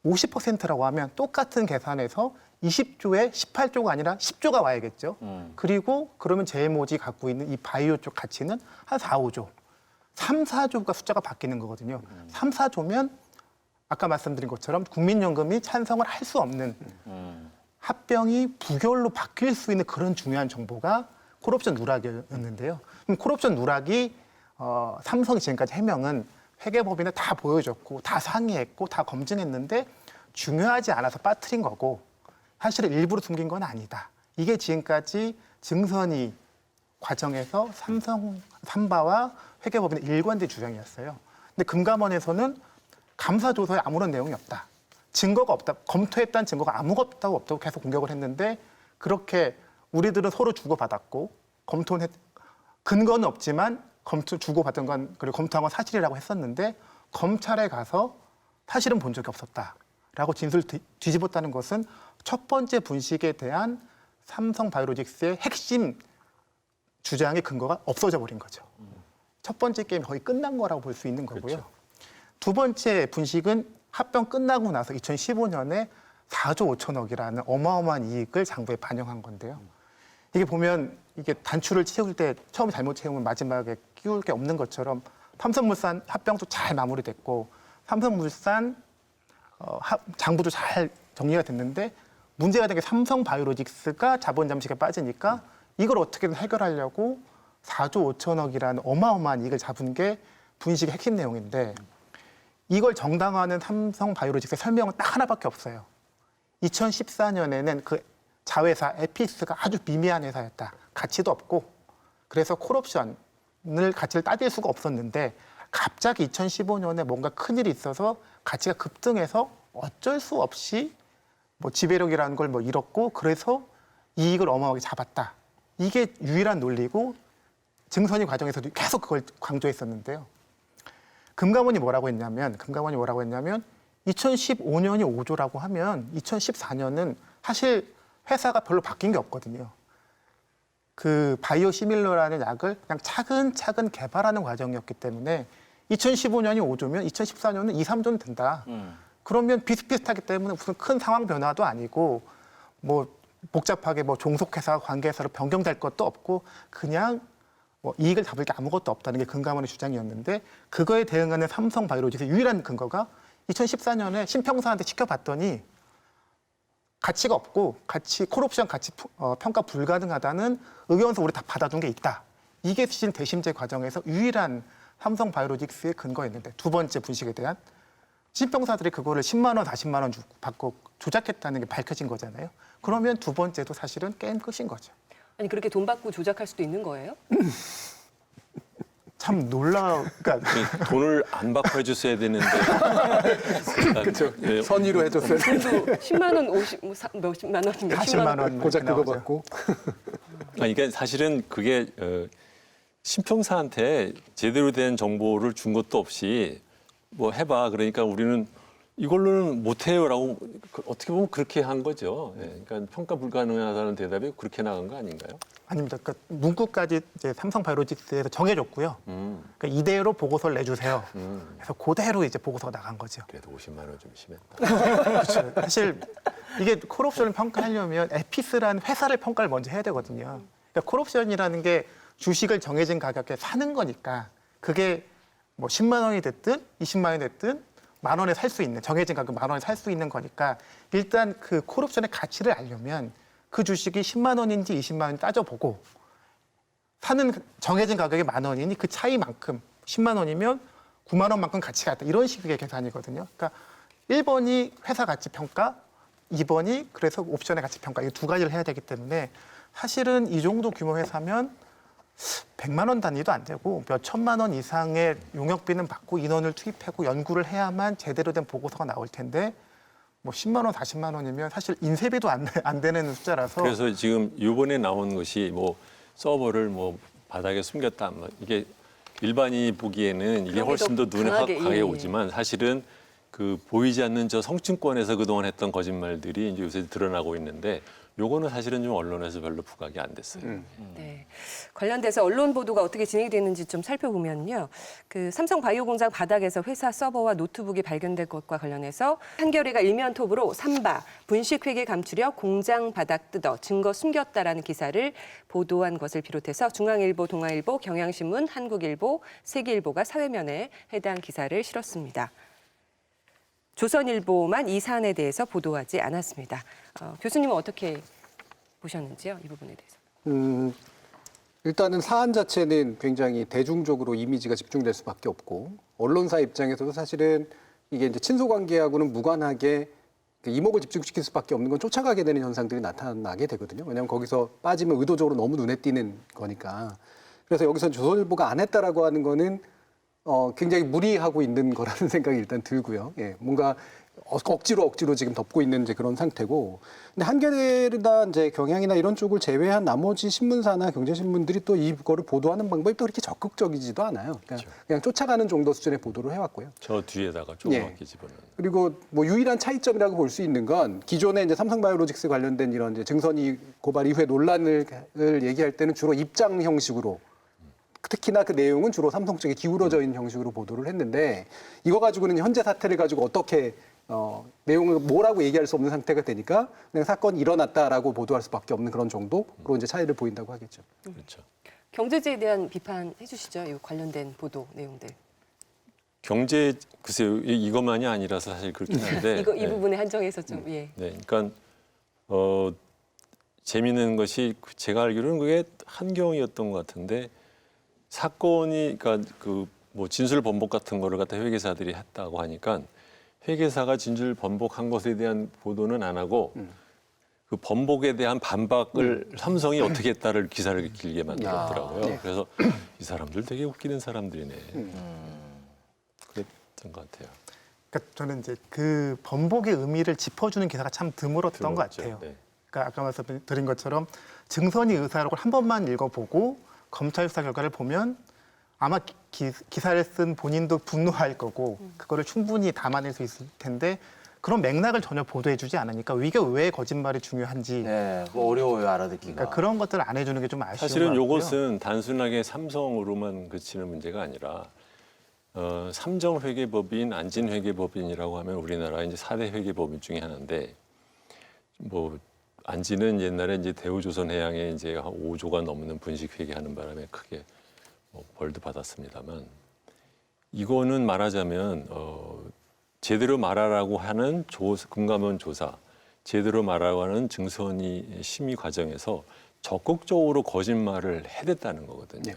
50%라고 하면 똑같은 계산에서 20조에 18조가 아니라 10조가 와야겠죠. 그리고 그러면 제일모직이 갖고 있는 이 바이오 쪽 가치는 한 4, 5조. 3, 4조가 숫자가 바뀌는 거거든요. 3, 4조면 아까 말씀드린 것처럼 국민연금이 찬성을 할 수 없는 합병이 부결로 바뀔 수 있는 그런 중요한 정보가 콜옵션 누락이었는데요. 그럼 콜옵션 누락이 삼성이 지금까지 해명은 회계법인에 다 보여줬고 다 상의했고 다 검증했는데 중요하지 않아서 빠뜨린 거고 사실은 일부러 숨긴 건 아니다. 이게 지금까지 증선이 과정에서 삼바와 회계법인의 일관된 주장이었어요. 근데 금감원에서는 감사조서에 아무런 내용이 없다. 증거가 없다. 검토했다는 증거가 아무것도 없다고 계속 공격을 했는데 그렇게 우리들은 서로 주고받았고 검토는 근거는 없지만 주고받은 건 그리고 검토한 건 사실이라고 했었는데 검찰에 가서 사실은 본 적이 없었다라고 진술을 뒤집었다는 것은 첫 번째 분식에 대한 삼성바이오로직스의 핵심 주장의 근거가 없어져 버린 거죠. 첫 번째 게임이 거의 끝난 거라고 볼 수 있는 거고요. 그렇죠. 두 번째 분식은 합병 끝나고 나서 2015년에 4조 5천억이라는 어마어마한 이익을 장부에 반영한 건데요. 이게 보면 이게 단추를 채울 때 처음에 잘못 채우면 마지막에 끼울 게 없는 것처럼 삼성물산 합병도 잘 마무리됐고 삼성물산 장부도 잘 정리가 됐는데 문제가 된 게 삼성바이오로직스가 자본 잠식에 빠지니까 이걸 어떻게든 해결하려고 4조 5천억이라는 어마어마한 이익을 잡은 게 분식의 핵심 내용인데 이걸 정당화하는 삼성바이오로직스의 설명은 딱 하나밖에 없어요. 2014년에는 그 자회사 에피스가 아주 미미한 회사였다. 가치도 없고 그래서 콜옵션을 가치를 따질 수가 없었는데 갑자기 2015년에 뭔가 큰일이 있어서 가치가 급등해서 어쩔 수 없이 뭐 지배력이라는 걸 뭐 잃었고 그래서 이익을 어마어마하게 잡았다. 이게 유일한 논리고 증선이 과정에서도 계속 그걸 강조했었는데요. 금감원이 뭐라고 했냐면 2015년이 5조라고 하면 2014년은 사실 회사가 별로 바뀐 게 없거든요. 그 바이오시밀러라는 약을 그냥 차근차근 개발하는 과정이었기 때문에 2015년이 5조면 2014년은 2, 3조는 된다. 그러면 비슷비슷하기 때문에 무슨 큰 상황 변화도 아니고 뭐 복잡하게 뭐 종속회사, 관계회사로 변경될 것도 없고 그냥 뭐 이익을 잡을 게 아무것도 없다는 게 금감원의 주장이었는데 그거에 대응하는 삼성바이오로직스의 유일한 근거가 2014년에 심평사한테 시켜봤더니 가치가 없고 콜옵션 가치 평가 불가능하다는 의견서 우리 다 받아둔 게 있다. 이게 사실 대심제 과정에서 유일한 삼성바이오로직스의 근거였는데 두 번째 분식에 대한 신평사들이 그거를 10만 원, 40만 원 주고 받고 조작했다는 게 밝혀진 거잖아요. 그러면 두 번째도 사실은 게임 끝인 거죠. 아니 그렇게 돈 받고 조작할 수도 있는 거예요? 참 그러니까 돈을 안 받고 해줬어야 되는데. 그렇죠. 예, 선의로 해줬어요. 돈도 10만 원, 50, 몇십만 원, 몇십만 40만 원. 원 고작 이렇게 그거 나오죠. 받고. 그러니까 사실은 그게 신평사한테 제대로 된 정보를 준 것도 없이 뭐 해봐. 그러니까 우리는 이걸로는 못해요라고 어떻게 보면 그렇게 한 거죠. 예, 그러니까 평가 불가능하다는 대답이 그렇게 나간 거 아닌가요? 아닙니다. 그러니까 문구까지 이제 삼성바이오로직스에서 정해줬고요. 그러니까 이대로 보고서를 내주세요. 그래서 그대로 이제 보고서가 나간 거죠. 그래도 50만 원 좀 심했다. 그렇죠. 사실 이게 콜옵션을 평가하려면 에피스라는 회사를 평가를 먼저 해야 되거든요. 그러니까 콜옵션이라는 게 주식을 정해진 가격에 사는 거니까 그게 뭐 10만 원이 됐든 20만 원이 됐든 만 원에 살 수 있는 정해진 가격 만 원에 살 수 있는 거니까 일단 그 콜옵션의 가치를 알려면 그 주식이 10만 원인지 20만 원인지 따져보고 사는 정해진 가격이 만 원이니 그 차이만큼 10만 원이면 9만 원만큼 가치가 있다. 이런 식의 계산이거든요. 그러니까 1번이 회사 가치 평가, 2번이 그래서 옵션의 가치 평가 이 두 가지를 해야 되기 때문에 사실은 이 정도 규모 회사면 100만 원 단위도 안 되고 몇 천만 원 이상의 용역비는 받고 인원을 투입하고 연구를 해야만 제대로 된 보고서가 나올 텐데 뭐 10만 원, 40만 원이면 사실 인쇄비도 안 되는 숫자라서 그래서 지금 이번에 나온 것이 뭐 서버를 뭐 바닥에 숨겼다. 뭐 이게 일반인이 보기에는 이게 그런 게 훨씬 더 더 눈에 강하게, 확 강하게 예. 오지만 사실은 그 보이지 않는 저 성층권에서 그동안 했던 거짓말들이 이제 요새 드러나고 있는데 요거는 사실은 좀 언론에서 별로 부각이 안 됐어요. 네. 관련돼서 언론 보도가 어떻게 진행이 됐는지 좀 살펴보면요. 그 삼성 바이오 공장 바닥에서 회사 서버와 노트북이 발견된 것과 관련해서 한겨레가 일면 톱으로 삼바, 분식 회계 감추려 공장 바닥 뜯어 증거 숨겼다라는 기사를 보도한 것을 비롯해서 중앙일보, 동아일보, 경향신문, 한국일보, 세계일보가 사회면에 해당 기사를 실었습니다. 조선일보만 이 사안에 대해서 보도하지 않았습니다. 교수님은 어떻게 보셨는지요? 이 부분에 대해서. 일단은 사안 자체는 굉장히 대중적으로 이미지가 집중될 수밖에 없고 언론사 입장에서도 사실은 이게 이제 친소 관계하고는 무관하게 이목을 집중시킬 수밖에 없는 건 쫓아가게 되는 현상들이 나타나게 되거든요. 왜냐하면 거기서 빠지면 의도적으로 너무 눈에 띄는 거니까. 그래서 여기서 조선일보가 안 했다라고 하는 거는 굉장히 무리하고 있는 거라는 생각이 일단 들고요. 예, 뭔가 억지로 지금 덮고 있는 이제 그런 상태고. 근데 한겨레나 이제 경향이나 이런 쪽을 제외한 나머지 신문사나 경제신문들이 또 이거를 보도하는 방법이 또 그렇게 적극적이지도 않아요. 그러니까 그냥 쫓아가는 정도 수준의 보도를 해왔고요. 저 뒤에다가 조그맣게 집어넣는. 그리고 뭐 유일한 차이점이라고 볼 수 있는 건 기존에 이제 삼성바이오로직스 관련된 이런 이제 증선이 고발 이후의 논란을 얘기할 때는 주로 입장 형식으로 특히나 그 내용은 주로 삼성 쪽에 기울어져 있는 형식으로 보도를 했는데 이거 가지고는 현재 사태를 가지고 어떻게 내용을 뭐라고 얘기할 수 없는 상태가 되니까 그냥 사건이 일어났다라고 보도할 수밖에 없는 그런 정도로 이제 차이를 보인다고 하겠죠. 그렇죠. 경제지에 대한 비판해 주시죠. 이 관련된 보도 내용들. 경제 글쎄요 이것만이 아니라서 사실 그렇긴 한데 이 네. 부분에 한정해서 좀 예. 네, 그러니까 재미있는 것이 제가 알기로는 그게 한경이었던 것 같은데 사건이 그러니까 그 뭐 진술 번복 같은 거를 갖다 회계사들이 했다고 하니까 회계사가 진술 번복한 것에 대한 보도는 안 하고 그 번복에 대한 반박을 삼성이 어떻게 했다를 기사를 길게 만들었더라고요. 네. 그래서 이 사람들 되게 웃기는 사람들이네. 그랬던 것 같아요. 그러니까 저는 이제 그 번복의 의미를 짚어주는 기사가 참 드물었던 것 드물었죠. 같아요. 네. 그러니까 아까 말씀드린 것처럼 증선이 의사록을 한 번만 읽어보고 검찰 수사 결과를 보면 아마 기사를 쓴 본인도 분노할 거고 그거를 충분히 담아낼 수 있을 텐데 그런 맥락을 전혀 보도해주지 않으니까 이게 왜 거짓말이 중요한지 네, 그거 어려워요 알아듣기가. 그러니까 그런 것들을 안 해주는 게 좀 아쉬운 사실은 것 같고요. 이것은 단순하게 삼성으로만 그치는 문제가 아니라 삼정회계법인, 안진회계법인이라고 하면 우리나라 이제 4대 회계법인 중에 하나인데 뭐 안진은 옛날에 이제 대우조선해양에 이제 한 5조가 넘는 분식 회계하는 바람에 크게 벌도 받았습니다만 이거는 말하자면 제대로 말하라고 하는 금감원 조사 제대로 말하는 증선이 심의 과정에서 적극적으로 거짓말을 해댔다는 거거든요.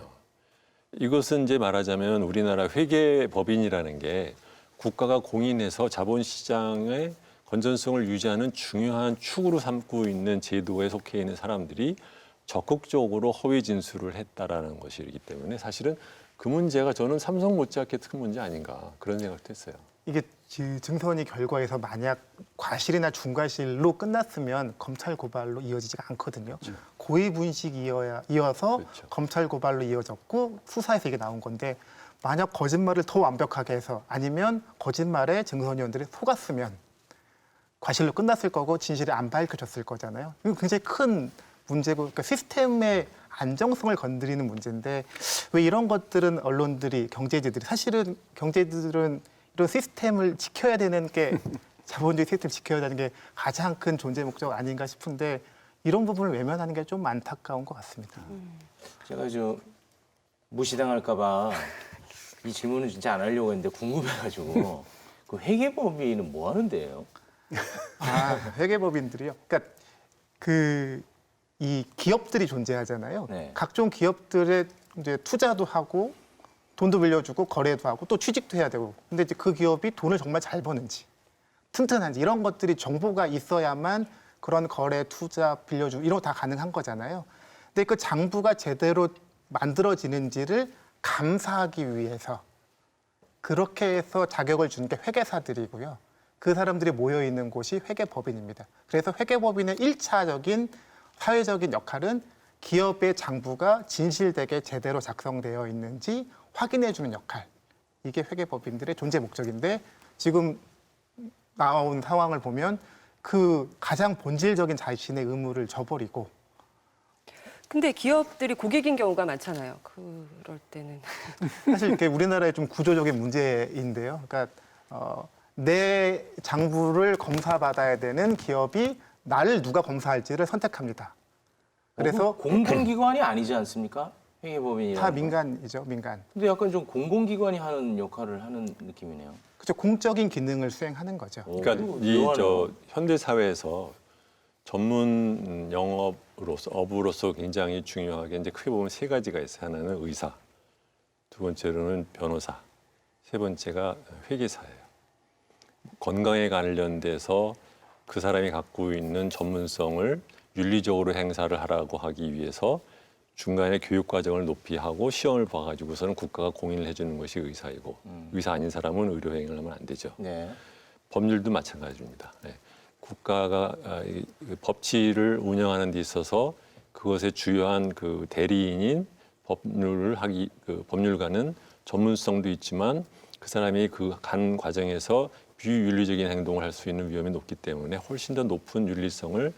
이것은 이제 말하자면 우리나라 회계법인이라는 게 국가가 공인해서 자본시장의 건전성을 유지하는 중요한 축으로 삼고 있는 제도에 속해 있는 사람들이 적극적으로 허위 진술을 했다라는 것이기 때문에 사실은 그 문제가 저는 삼성 못지않게 큰 문제 아닌가 그런 생각도 했어요. 이게 증선이 결과에서 만약 과실이나 중과실로 끝났으면 검찰 고발로 이어지지가 않거든요. 고의 분식이 이어서 그렇죠. 검찰 고발로 이어졌고 수사에서 이게 나온 건데 만약 거짓말을 더 완벽하게 해서 아니면 거짓말에 증선위원들이 속았으면 과실로 끝났을 거고 진실이 안 밝혀졌을 거잖아요. 이거 굉장히 큰 문제고 그러니까 시스템의 안정성을 건드리는 문제인데 왜 이런 것들은 언론들이 경제지들이 사실은 경제지들은 이런 시스템을 지켜야 되는 게 자본주의 시스템을 지켜야 되는 게 가장 큰 존재 목적 아닌가 싶은데 이런 부분을 외면하는 게 좀 안타까운 것 같습니다. 제가 저 무시당할까봐 이 질문은 진짜 안 하려고 했는데 궁금해가지고 그 회계법인은 뭐 하는데요? 아, 회계법인들이요. 그러니까 이 기업들이 존재하잖아요. 네. 각종 기업들의 이제 투자도 하고 돈도 빌려주고 거래도 하고 또 취직도 해야 되고. 근데 이제 그 기업이 돈을 정말 잘 버는지 튼튼한지 이런 것들이 정보가 있어야만 그런 거래, 투자, 빌려주고 이런 거 다 가능한 거잖아요. 근데 그 장부가 제대로 만들어지는지를 감사하기 위해서 그렇게 해서 자격을 주는 게 회계사들이고요. 그 사람들이 모여 있는 곳이 회계법인입니다. 그래서 회계법인의 1차적인 사회적인 역할은 기업의 장부가 진실되게 제대로 작성되어 있는지 확인해 주는 역할. 이게 회계법인들의 존재 목적인데 지금 나온 상황을 보면 그 가장 본질적인 자신의 의무를 저버리고 근데 기업들이 고객인 경우가 많잖아요. 그럴 때는 사실 이게 우리나라의 좀 구조적인 문제인데요. 그러니까 내 장부를 검사받아야 되는 기업이 나를 누가 검사할지를 선택합니다. 그래서 공공기관이 아니지 않습니까? 회계법인이라는 다 건. 민간이죠, 민간. 근데 약간 좀 공공기관이 하는 역할을 하는 느낌이네요. 그렇죠, 공적인 기능을 수행하는 거죠. 그러니까 이 현대 사회에서 전문 업으로서 굉장히 중요하게 이제 크게 보면 세 가지가 있어요. 하나는 의사, 두 번째로는 변호사, 세 번째가 회계사예요. 건강에 관련돼서 그 사람이 갖고 있는 전문성을 윤리적으로 행사를 하라고 하기 위해서 중간에 교육 과정을 높이 하고 시험을 봐가지고서는 국가가 공인을 해주는 것이 의사이고 의사 아닌 사람은 의료 행위를 하면 안 되죠. 네. 법률도 마찬가지입니다. 네. 국가가 법치를 운영하는 데 있어서 그것의 주요한 그 대리인인 법률가는 전문성도 있지만 그 사람이 그 간 과정에서 비윤리적인 행동을 할 수 있는 위험이 높기 때문에 훨씬 더 높은 윤리성을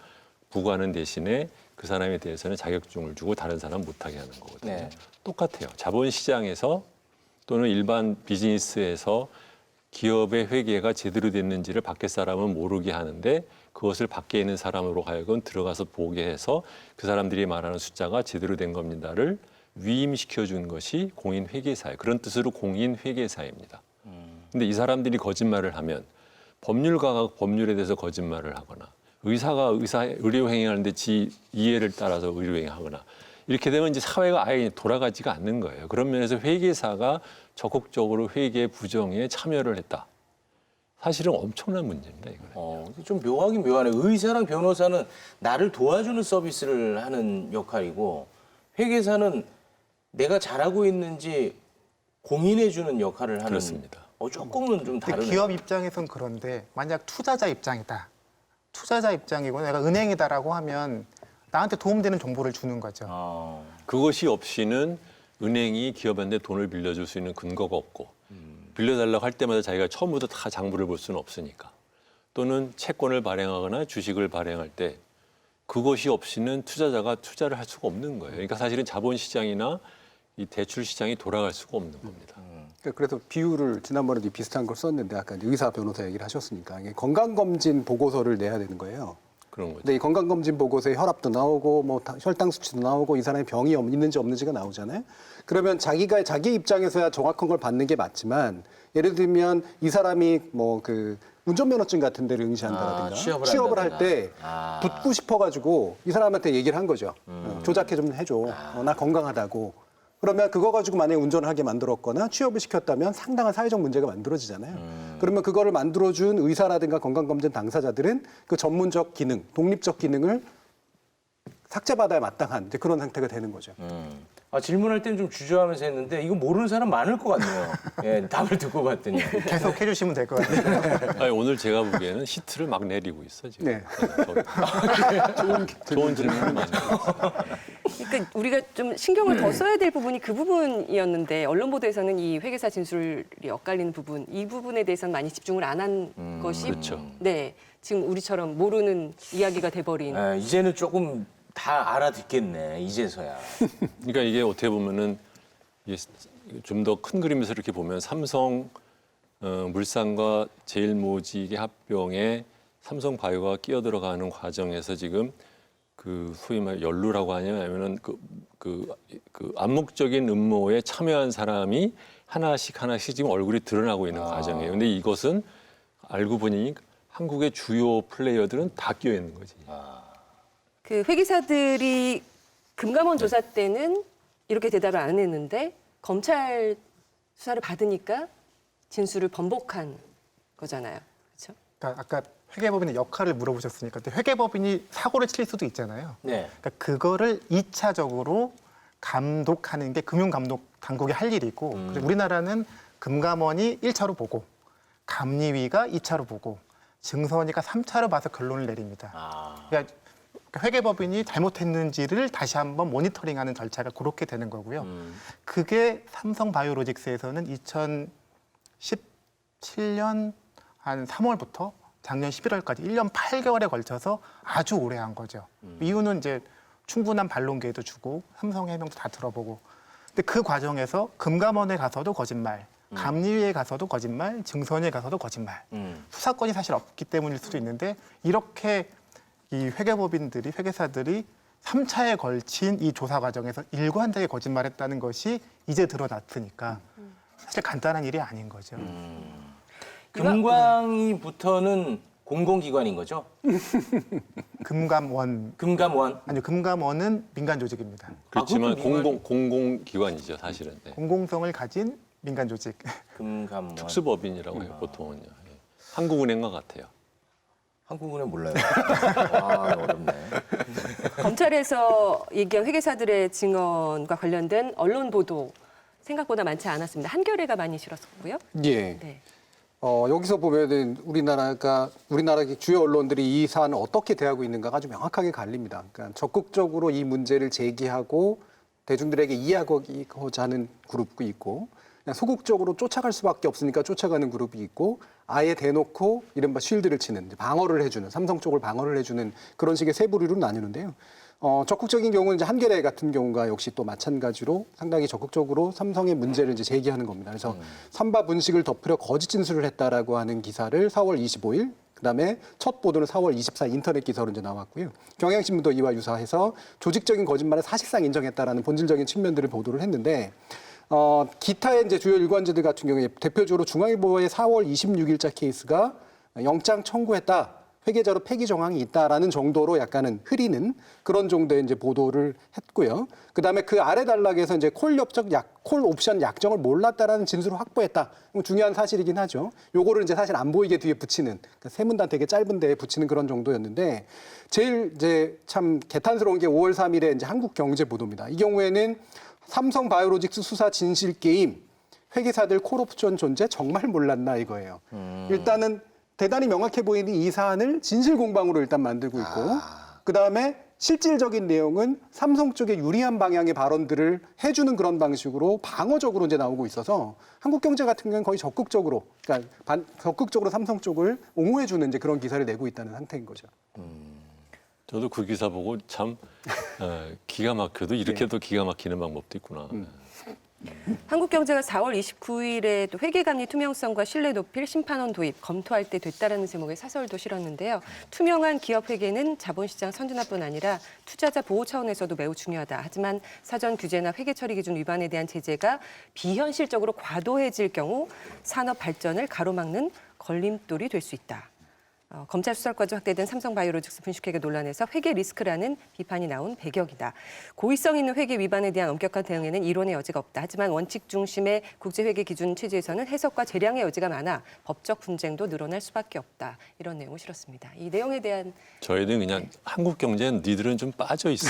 부과하는 대신에 그 사람에 대해서는 자격증을 주고 다른 사람 못하게 하는 거거든요. 네. 똑같아요. 자본시장에서 또는 일반 비즈니스에서 기업의 회계가 제대로 됐는지를 밖에 사람은 모르게 하는데 그것을 밖에 있는 사람으로 하여금 들어가서 보게 해서 그 사람들이 말하는 숫자가 제대로 된 겁니다를 위임시켜준 것이 공인회계사예요. 그런 뜻으로 공인회계사입니다. 근데 이 사람들이 거짓말을 하면 법률가가 법률에 대해서 거짓말을 하거나 의사가 의료 행위하는데 지 이해를 따라서 의료 행위하거나 이렇게 되면 이제 사회가 아예 돌아가지가 않는 거예요. 그런 면에서 회계사가 적극적으로 회계 부정에 참여를 했다. 사실은 엄청난 문제입니다, 이거는. 좀 묘하긴 묘하네. 의사랑 변호사는 나를 도와주는 서비스를 하는 역할이고 회계사는 내가 잘하고 있는지 공인해주는 역할을 하는. 그렇습니다. 조금은 좀 근데 다르네. 기업 입장에선 그런데 만약 투자자 입장이다. 투자자 입장이고 내가 은행이다라고 하면 나한테 도움되는 정보를 주는 거죠. 그것이 없이는 은행이 기업한테 돈을 빌려줄 수 있는 근거가 없고 빌려달라고 할 때마다 자기가 처음부터 다 장부를 볼 수는 없으니까 또는 채권을 발행하거나 주식을 발행할 때 그것이 없이는 투자자가 투자를 할 수가 없는 거예요. 그러니까 사실은 자본시장이나 이 대출 시장이 돌아갈 수가 없는 겁니다. 그래서 비유를 지난번에도 비슷한 걸 썼는데 아까 이제 의사 변호사 얘기를 하셨으니까 이게 건강검진 보고서를 내야 되는 거예요. 그런 거죠. 근데 이 건강검진 보고서에 혈압도 나오고 뭐 혈당 수치도 나오고 이 사람이 병이 있는지 없는지가 나오잖아요. 그러면 자기가 자기 입장에서야 정확한 걸 받는 게 맞지만 예를 들면 이 사람이 뭐 그 운전면허증 같은 데를 응시한다라든가 취업을 할 때 붙고 싶어가지고 이 사람한테 얘기를 한 거죠. 조작해 좀 해줘. 나 건강하다고. 그러면 그거 가지고 만약에 운전을 하게 만들었거나 취업을 시켰다면 상당한 사회적 문제가 만들어지잖아요. 그러면 그거를 만들어준 의사라든가 건강검진 당사자들은 그 전문적 기능, 독립적 기능을 삭제받아야 마땅한 이제 그런 상태가 되는 거죠. 질문할 때는 좀 주저하면서 했는데 이거 모르는 사람 많을 것 같네요. 예, 답을 듣고 봤더니. 계속 해주시면 될 것 같아요. 아니, 오늘 제가 보기에는 히트를 막 내리고 있어 지금. 네. 좋은 질문을 많이 했어요. 그러니까 우리가 좀 신경을 더 써야 될 부분이 그 부분이었는데 언론 보도에서는 이 회계사 진술이 엇갈리는 부분, 이 부분에 대해서는 많이 집중을 안 한 것이 그렇죠. 네, 지금 우리처럼 모르는 이야기가 돼버린. 예, 이제는 조금 다 알아듣겠네. 이제서야. 그러니까 이게 어떻게 보면은 좀 더 큰 그림에서 이렇게 보면 삼성 물산과 제일모직의 합병에 삼성바이오가 끼어들어가는 과정에서 지금 그 소위 말 연루라고 하냐 아니면은 그 암묵적인 음모에 참여한 사람이 하나씩 지금 얼굴이 드러나고 있는 과정이에요. 근데 이것은 알고 보니 한국의 주요 플레이어들은 다 끼어 있는 거지. 그 회계사들이 금감원 조사 때는 이렇게 대답을 안 했는데 검찰 수사를 받으니까 진술을 번복한 거잖아요. 그렇죠? 그러니까 아까 회계법인의 역할을 물어보셨으니까 근데 회계법인이 사고를 칠 수도 있잖아요. 네. 그러니까 그거를 2차적으로 감독하는 게 금융감독 당국이 할 일이고 그래서 우리나라는 금감원이 1차로 보고 감리위가 2차로 보고 증선위가 3차로 봐서 결론을 내립니다. 그러니까 회계법인이 잘못했는지를 다시 한번 모니터링하는 절차가 그렇게 되는 거고요. 그게 삼성바이오로직스에서는 2017년 한 3월부터 작년 11월까지 1년 8개월에 걸쳐서 아주 오래 한 거죠. 이유는 이제 충분한 반론 기회도 주고 삼성의 해명도 다 들어보고. 근데 그 과정에서 금감원에 가서도 거짓말, 감리위에 가서도 거짓말, 증선위에 가서도 거짓말. 수사권이 사실 없기 때문일 수도 있는데 이렇게 이 회계법인들이 회계사들이 3차에 걸친 이 조사 과정에서 일관되게 거짓말했다는 것이 이제 드러났으니까 사실 간단한 일이 아닌 거죠. 금광위부터는 공공기관인 거죠? 금감원 금감원. 아니요 금감원은 민간 조직입니다. 그렇지만 그것도 공공기관이죠 사실은. 네. 공공성을 가진 민간 조직. 금감원. 특수법인이라고 해요 보통은요. 예. 한국은행과 같아요. 한국은행 몰라요. 어렵네. 검찰에서 얘기한 회계사들의 증언과 관련된 언론 보도 생각보다 많지 않았습니다. 한겨레가 많이 실었었고요. 예. 네. 여기서 보면은 우리나라 주요 언론들이 이 사안을 어떻게 대하고 있는가가 아주 명확하게 갈립니다. 그러니까 적극적으로 이 문제를 제기하고 대중들에게 이해하고자 하는 그룹이 있고 그냥 소극적으로 쫓아갈 수밖에 없으니까 쫓아가는 그룹이 있고 아예 대놓고 이른바 쉴드를 치는 방어를 해주는 삼성 쪽을 방어를 해주는 그런 식의 세 부류로 나뉘는데요. 적극적인 경우는 이제 한겨레 같은 경우가 역시 또 마찬가지로 상당히 적극적으로 삼성의 문제를 이제 제기하는 겁니다. 그래서 삼바 분식을 덮으려 거짓 진술을 했다라고 하는 기사를 4월 25일, 그다음에 첫 보도는 4월 24일 인터넷 기사로 이제 나왔고요. 경향신문도 이와 유사해서 조직적인 거짓말을 사실상 인정했다라는 본질적인 측면들을 보도를 했는데. 기타의 이제 주요 일관지들 같은 경우에 대표적으로 중앙일보의 4월 26일자 케이스가 영장 청구했다. 회계자로 폐기 정황이 있다라는 정도로 약간은 흐리는 그런 정도의 이제 보도를 했고요. 그다음에 그 아래 단락에서 이제 콜 옵션 약정을 몰랐다라는 진술을 확보했다. 중요한 사실이긴 하죠. 요거를 이제 사실 안 보이게 뒤에 붙이는 그러니까 세 문단 되게 짧은 데에 붙이는 그런 정도였는데 제일 이제 참 개탄스러운 게 5월 3일에 이제 한국경제 보도입니다. 이 경우에는 삼성바이오로직스 수사 진실 게임 회계사들 콜옵션 존재 정말 몰랐나 이거예요. 일단은 대단히 명확해 보이는 이 사안을 진실 공방으로 일단 만들고 있고 그다음에 실질적인 내용은 삼성 쪽에 유리한 방향의 발언들을 해주는 그런 방식으로 방어적으로 이제 나오고 있어서 한국경제 같은 경우는 거의 적극적으로 그러니까 적극적으로 삼성 쪽을 옹호해주는 이제 그런 기사를 내고 있다는 상태인 거죠. 저도 그 기사 보고 참 기가 막혀도 이렇게도 기가 막히는 방법도 있구나. 한국경제가 4월 29일에 또 회계감리 투명성과 신뢰 높일 심판원 도입 검토할 때 됐다라는 제목의 사설도 실었는데요. 투명한 기업 회계는 자본시장 선진화뿐 아니라 투자자 보호 차원에서도 매우 중요하다. 하지만 사전 규제나 회계 처리 기준 위반에 대한 제재가 비현실적으로 과도해질 경우 산업 발전을 가로막는 걸림돌이 될 수 있다. 검찰 수사까지 확대된 삼성바이오로직스 분식회계 논란에서 회계 리스크라는 비판이 나온 배경이다. 고의성 있는 회계 위반에 대한 엄격한 대응에는 이론의 여지가 없다. 하지만 원칙 중심의 국제회계 기준 체제에서는 해석과 재량의 여지가 많아 법적 분쟁도 늘어날 수밖에 없다. 이런 내용을 실었습니다. 이 내용에 대한 저희는 그냥 한국 경제는 니들은 좀 빠져 있어.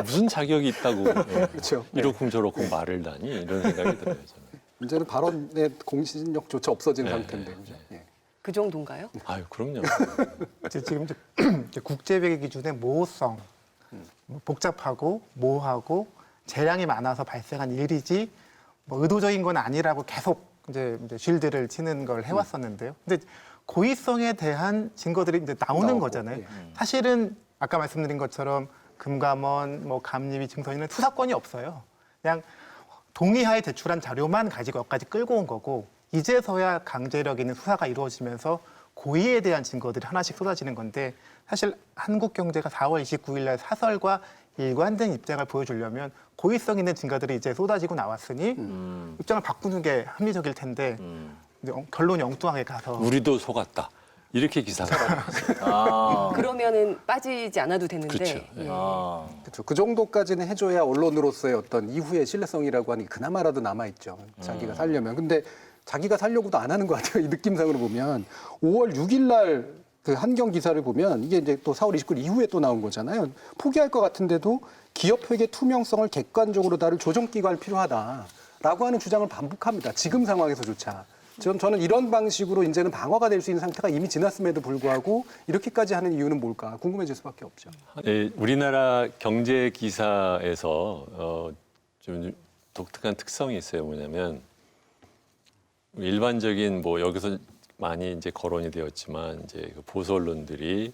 무슨 자격이 있다고 그렇죠. 이러쿵저러쿵 말을 다니 이런 생각이 들어요. 저는. 문제는 발언의 공신력조차 없어진 네, 상태인데. 그죠? 예. 그 정도인가요? 아유 그럼요. 지금 이제 국제회계 기준의 모호성, 복잡하고 모호하고 재량이 많아서 발생한 일이지 뭐 의도적인 건 아니라고 계속 이제 쉴드를 치는 걸 해왔었는데요. 근데 고의성에 대한 증거들이 이제 나오는 나오고, 거잖아요. 예. 사실은 아까 말씀드린 것처럼 금감원, 뭐 감립위, 증서인은 수사권이 없어요. 그냥 동의하에 제출한 자료만 가지고 여기까지 끌고 온 거고 이제서야 강제력 있는 수사가 이루어지면서 고의에 대한 증거들이 하나씩 쏟아지는 건데 사실 한국 경제가 4월 29일 날 사설과 일관된 입장을 보여주려면 고의성 있는 증거들이 이제 쏟아지고 나왔으니 입장을 바꾸는 게 합리적일 텐데 이제 결론이 엉뚱하게 가서 우리도 속았다. 이렇게 기사가 나왔어요. 아. 그러면은 빠지지 않아도 되는데 그렇죠. 예. 아. 그렇죠. 그 정도까지는 해줘야 언론으로서의 어떤 이후의 신뢰성이라고 하는 게 그나마라도 남아있죠. 자기가 살려면. 근데 자기가 살려고도 안 하는 것 같아요. 이 느낌상으로 보면 5월 6일 날 그 한경 기사를 보면 이게 이제 또 4월 29일 이후에 또 나온 거잖아요. 포기할 것 같은데도 기업 회계 투명성을 객관적으로 다룰 조정기관이 필요하다라고 하는 주장을 반복합니다. 지금 상황에서조차. 저는 이런 방식으로 이제는 방어가 될 수 있는 상태가 이미 지났음에도 불구하고 이렇게까지 하는 이유는 뭘까 궁금해질 수밖에 없죠. 예, 우리나라 경제 기사에서 좀 독특한 특성이 있어요. 뭐냐면 일반적인 뭐 여기서 많이 이제 거론이 되었지만 이제 그 보수 언론들이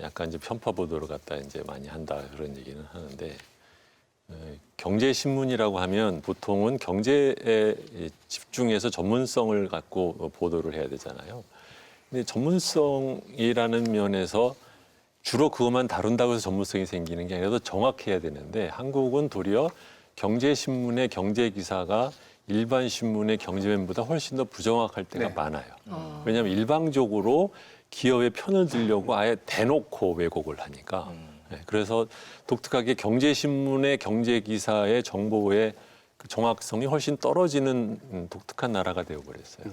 약간 이제 편파 보도를 갖다 이제 많이 한다 그런 얘기는 하는데 경제 신문이라고 하면 보통은 경제에 집중해서 전문성을 갖고 보도를 해야 되잖아요. 근데 전문성이라는 면에서 주로 그것만 다룬다고 해서 전문성이 생기는 게 아니라 더 정확해야 되는데 한국은 도리어 경제 신문의 경제 기사가 일반 신문의 경제면보다 훨씬 더 부정확할 때가 네. 많아요. 왜냐하면 일방적으로 기업의 편을 들려고 아예 대놓고 왜곡을 하니까. 네, 그래서 독특하게 경제신문의 경제 기사의 정보의 그 정확성이 훨씬 떨어지는 독특한 나라가 되어버렸어요.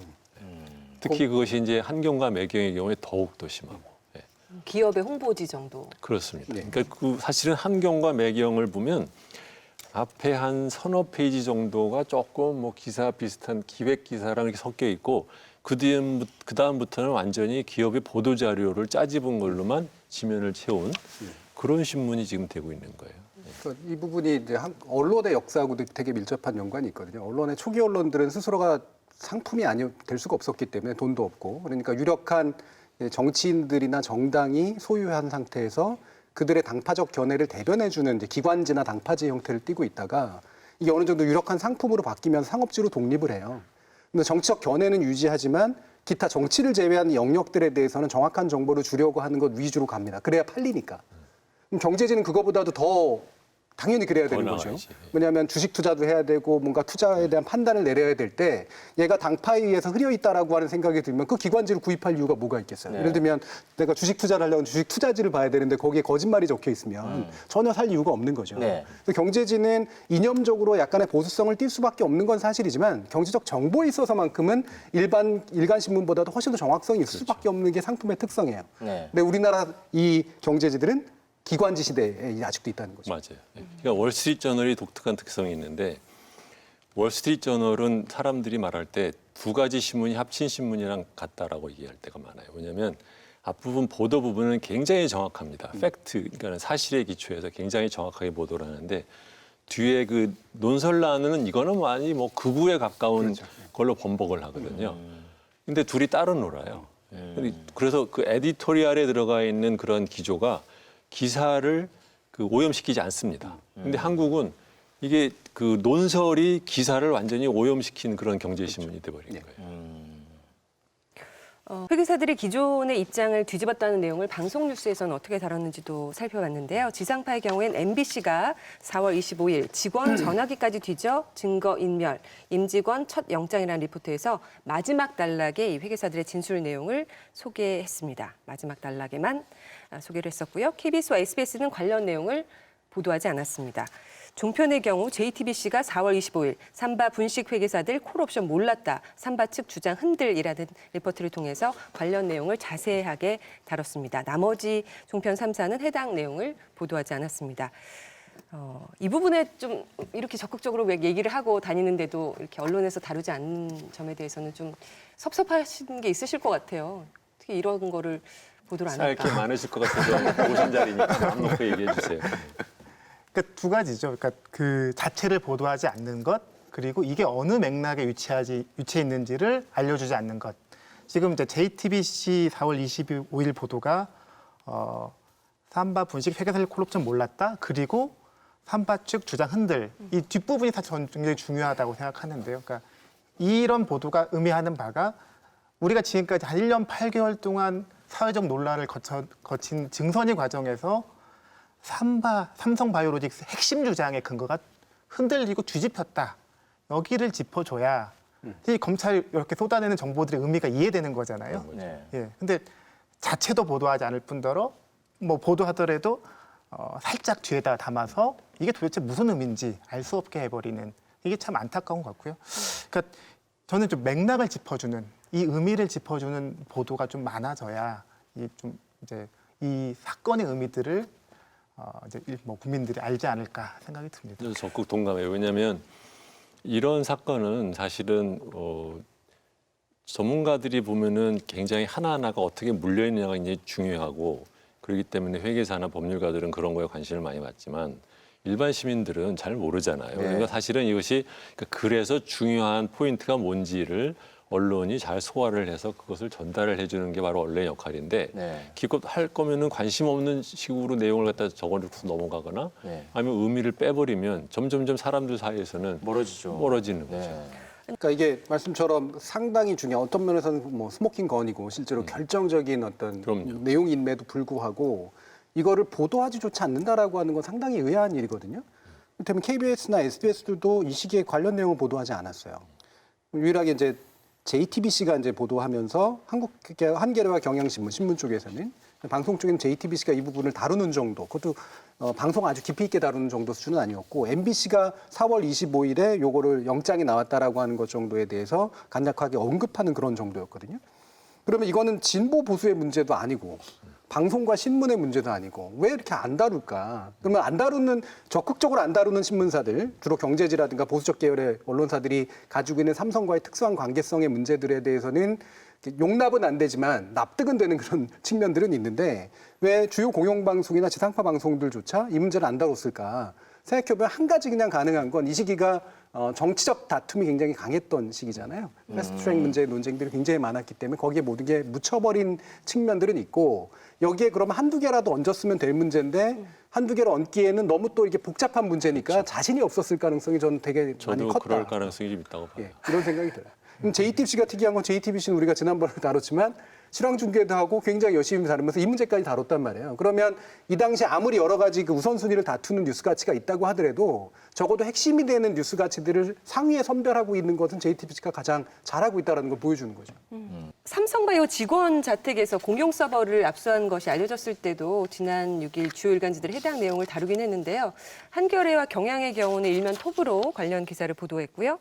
특히 그것이 이제 한경과 매경의 경우에 더욱 더 심하고. 네, 기업의 홍보지 정도. 그렇습니다. 네. 그러니까 그 사실은 한경과 매경을 보면 앞에 한 서너 페이지 정도가 조금 뭐 기사 비슷한 기획 기사랑 이렇게 섞여 있고 그 다음부터는 완전히 기업의 보도 자료를 짜집은 걸로만 지면을 채운 그런 신문이 지금 되고 있는 거예요. 그러니까 이 부분이 이제 언론의 역사하고도 되게 밀접한 연관이 있거든요. 언론의 초기 언론들은 스스로가 상품이 아니 될 수가 없었기 때문에 돈도 없고 그러니까 유력한 정치인들이나 정당이 소유한 상태에서 그들의 당파적 견해를 대변해주는 이제 기관지나 당파지 형태를 띠고 있다가 이게 어느 정도 유력한 상품으로 바뀌면서 상업지로 독립을 해요. 근데 정치적 견해는 유지하지만 기타 정치를 제외한 영역들에 대해서는 정확한 정보를 주려고 하는 것 위주로 갑니다. 그래야 팔리니까. 그럼 경제지는 그거보다도 더 당연히 그래야 되는 거죠. 나와야지. 왜냐하면 주식 투자도 해야 되고 뭔가 투자에 대한 판단을 내려야 될 때 얘가 당파에 의해서 흐려 있다라고 하는 생각이 들면 그 기관지를 구입할 이유가 뭐가 있겠어요. 네. 예를 들면 내가 주식 투자를 하려면 주식 투자지를 봐야 되는데 거기에 거짓말이 적혀 있으면 전혀 살 이유가 없는 거죠. 네. 그래서 경제지는 이념적으로 약간의 보수성을 띌 수밖에 없는 건 사실이지만 경제적 정보에 있어서만큼은 일간 신문보다도 훨씬 더 정확성이 있을 수밖에 없는 게 상품의 특성이에요. 네. 근데 우리나라 이 경제지들은 기관지 시대에 아직도 있다는 거죠. 맞아요. 그러니까 월스트리트저널이 독특한 특성이 있는데 월스트리트저널은 사람들이 말할 때 두 가지 신문이 합친 신문이랑 같다라고 얘기할 때가 많아요. 왜냐하면 앞부분 보도 부분은 굉장히 정확합니다. 팩트, 그러니까 사실에 기초해서 굉장히 정확하게 보도를 하는데 뒤에 그 논설란은 이거는 많이 뭐 극우에 가까운 걸로 번복을 하거든요. 근데 둘이 따로 놀아요. 그래서 그 에디토리얼에 들어가 있는 그런 기조가 기사를 그 오염시키지 않습니다. 근데 한국은 이게 그 논설이 기사를 완전히 오염시킨 그런 경제신문이 돼버린 거예요. 회계사들이 기존의 입장을 뒤집었다는 내용을 방송 뉴스에서는 어떻게 다뤘는지도 살펴봤는데요. 지상파의 경우엔 MBC가 4월 25일 직원 전화기까지 뒤져 증거 인멸, 임직원 첫 영장이라는 리포트에서 마지막 단락의 이 회계사들의 진술 내용을 소개했습니다. 마지막 단락에만 소개를 했었고요. KBS와 SBS는 관련 내용을 보도하지 않았습니다. 종편의 경우 JTBC가 4월 25일 삼바 분식 회계사들 콜옵션 몰랐다. 삼바 측 주장 흔들이라는 리포트를 통해서 관련 내용을 자세하게 다뤘습니다. 나머지 종편 3사는 해당 내용을 보도하지 않았습니다. 이 부분에 좀 이렇게 적극적으로 왜 얘기를 하고 다니는데도 이렇게 언론에서 다루지 않는 점에 대해서는 좀 섭섭하신 게 있으실 것 같아요. 특히 이런 거를 보도를 안 쌀게 할까. 많으실 것 같아서 오신 자리니까 마음 놓고 얘기해 주세요. 그러니까 두 가지죠. 그러니까 그 자체를 보도하지 않는 것, 그리고 이게 어느 맥락에 위치해 있는지를 알려주지 않는 것. 지금 이제 JTBC 4월 25일 보도가 삼바 분식 회계사들 콜옵션 몰랐다. 그리고 삼바 측 주장 흔들. 이 뒷부분이 다 전 굉장히 중요하다고 생각하는데요. 그러니까 이런 보도가 의미하는 바가 우리가 지금까지 한 1년 8개월 동안 사회적 논란을 거친 증선의 과정에서 삼성바이오로직스 핵심 주장의 근거가 흔들리고 뒤집혔다. 여기를 짚어줘야 이 검찰이 이렇게 쏟아내는 정보들의 의미가 이해되는 거잖아요. 네. 예. 근데 자체도 보도하지 않을 뿐더러 뭐 보도하더라도 살짝 뒤에다 담아서 이게 도대체 무슨 의미인지 알 수 없게 해버리는 이게 참 안타까운 것 같고요. 그러니까 저는 좀 맥락을 짚어주는 이 의미를 짚어주는 보도가 좀 많아져야 이 사건의 의미들을 이제 뭐 국민들이 알지 않을까 생각이 듭니다. 저도 적극 동감해요. 왜냐하면 이런 사건은 사실은 전문가들이 보면은 굉장히 하나하나가 어떻게 물려 있느냐가 굉장히 중요하고 그렇기 때문에 회계사나 법률가들은 그런 거에 관심을 많이 받지만 일반 시민들은 잘 모르잖아요. 그러니까 사실은 이것이 그래서 중요한 포인트가 뭔지를 언론이 잘 소화를 해서 그것을 전달을 해주는 게 바로 언론의 역할인데 네. 기껏 할 거면은 관심 없는 식으로 내용을 갖다 적어놓고 넘어가거나 네. 아니면 의미를 빼버리면 점점점 사람들 사이에서는 멀어지죠. 멀어지는 거죠. 네. 그러니까 이게 말씀처럼 상당히 중요한 어떤 면에서는 뭐 스모킹 건이고 실제로 결정적인 어떤 그럼요. 내용임에도 불구하고 이거를 보도하지조차 않는다라고 하는 건 상당히 의아한 일이거든요. 그렇다면 KBS나 SBS들도 이 시기에 관련 내용을 보도하지 않았어요. 유일하게 이제 JTBC가 이제 보도하면서 한겨레와 경향신문 신문 쪽에서는 방송 쪽에는 JTBC가 이 부분을 다루는 정도, 그것도 방송 아주 깊이 있게 다루는 정도 수준은 아니었고 MBC가 4월 25일에 요거를 영장이 나왔다라고 하는 것 정도에 대해서 간략하게 언급하는 그런 정도였거든요. 그러면 이거는 진보 보수의 문제도 아니고 방송과 신문의 문제도 아니고 왜 이렇게 안 다룰까? 그러면 적극적으로 안 다루는 신문사들, 주로 경제지라든가 보수적 계열의 언론사들이 가지고 있는 삼성과의 특수한 관계성의 문제들에 대해서는 용납은 안 되지만 납득은 되는 그런 측면들은 있는데 왜 주요 공영방송이나 지상파 방송들조차 이 문제를 안 다뤘을까? 생각해보면 한 가지 그냥 가능한 건 이 시기가 정치적 다툼이 굉장히 강했던 시기잖아요. 패스트트랙 문제의 논쟁들이 굉장히 많았기 때문에 거기에 모든 게 묻혀버린 측면들은 있고 여기에 그러면 한두 개라도 얹었으면 될 문제인데 한두 개를 얹기에는 너무 또 이게 복잡한 문제니까 자신이 없었을 가능성이 저는 되게 많이 저도 컸다. 그럴 가능성이 좀 있다고 봐요. 예, 이런 생각이 들어요. JTBC가 특이한 건 JTBC는 우리가 지난번에 다뤘지만 실황 중계도 하고 굉장히 열심히 다루면서 이 문제까지 다뤘단 말이에요. 그러면 이 당시 아무리 여러 가지 그 우선순위를 다투는 뉴스 가치가 있다고 하더라도 적어도 핵심이 되는 뉴스 가치들을 상위에 선별하고 있는 것은 JTBC가 가장 잘하고 있다는 걸 보여주는 거죠. 삼성바이오 직원 자택에서 공용 서버를 압수한 것이 알려졌을 때도 지난 6일 주요 일간지들이 해당 내용을 다루긴 했는데요. 한겨레와 경향의 경우는 일면 톱으로 관련 기사를 보도했고요.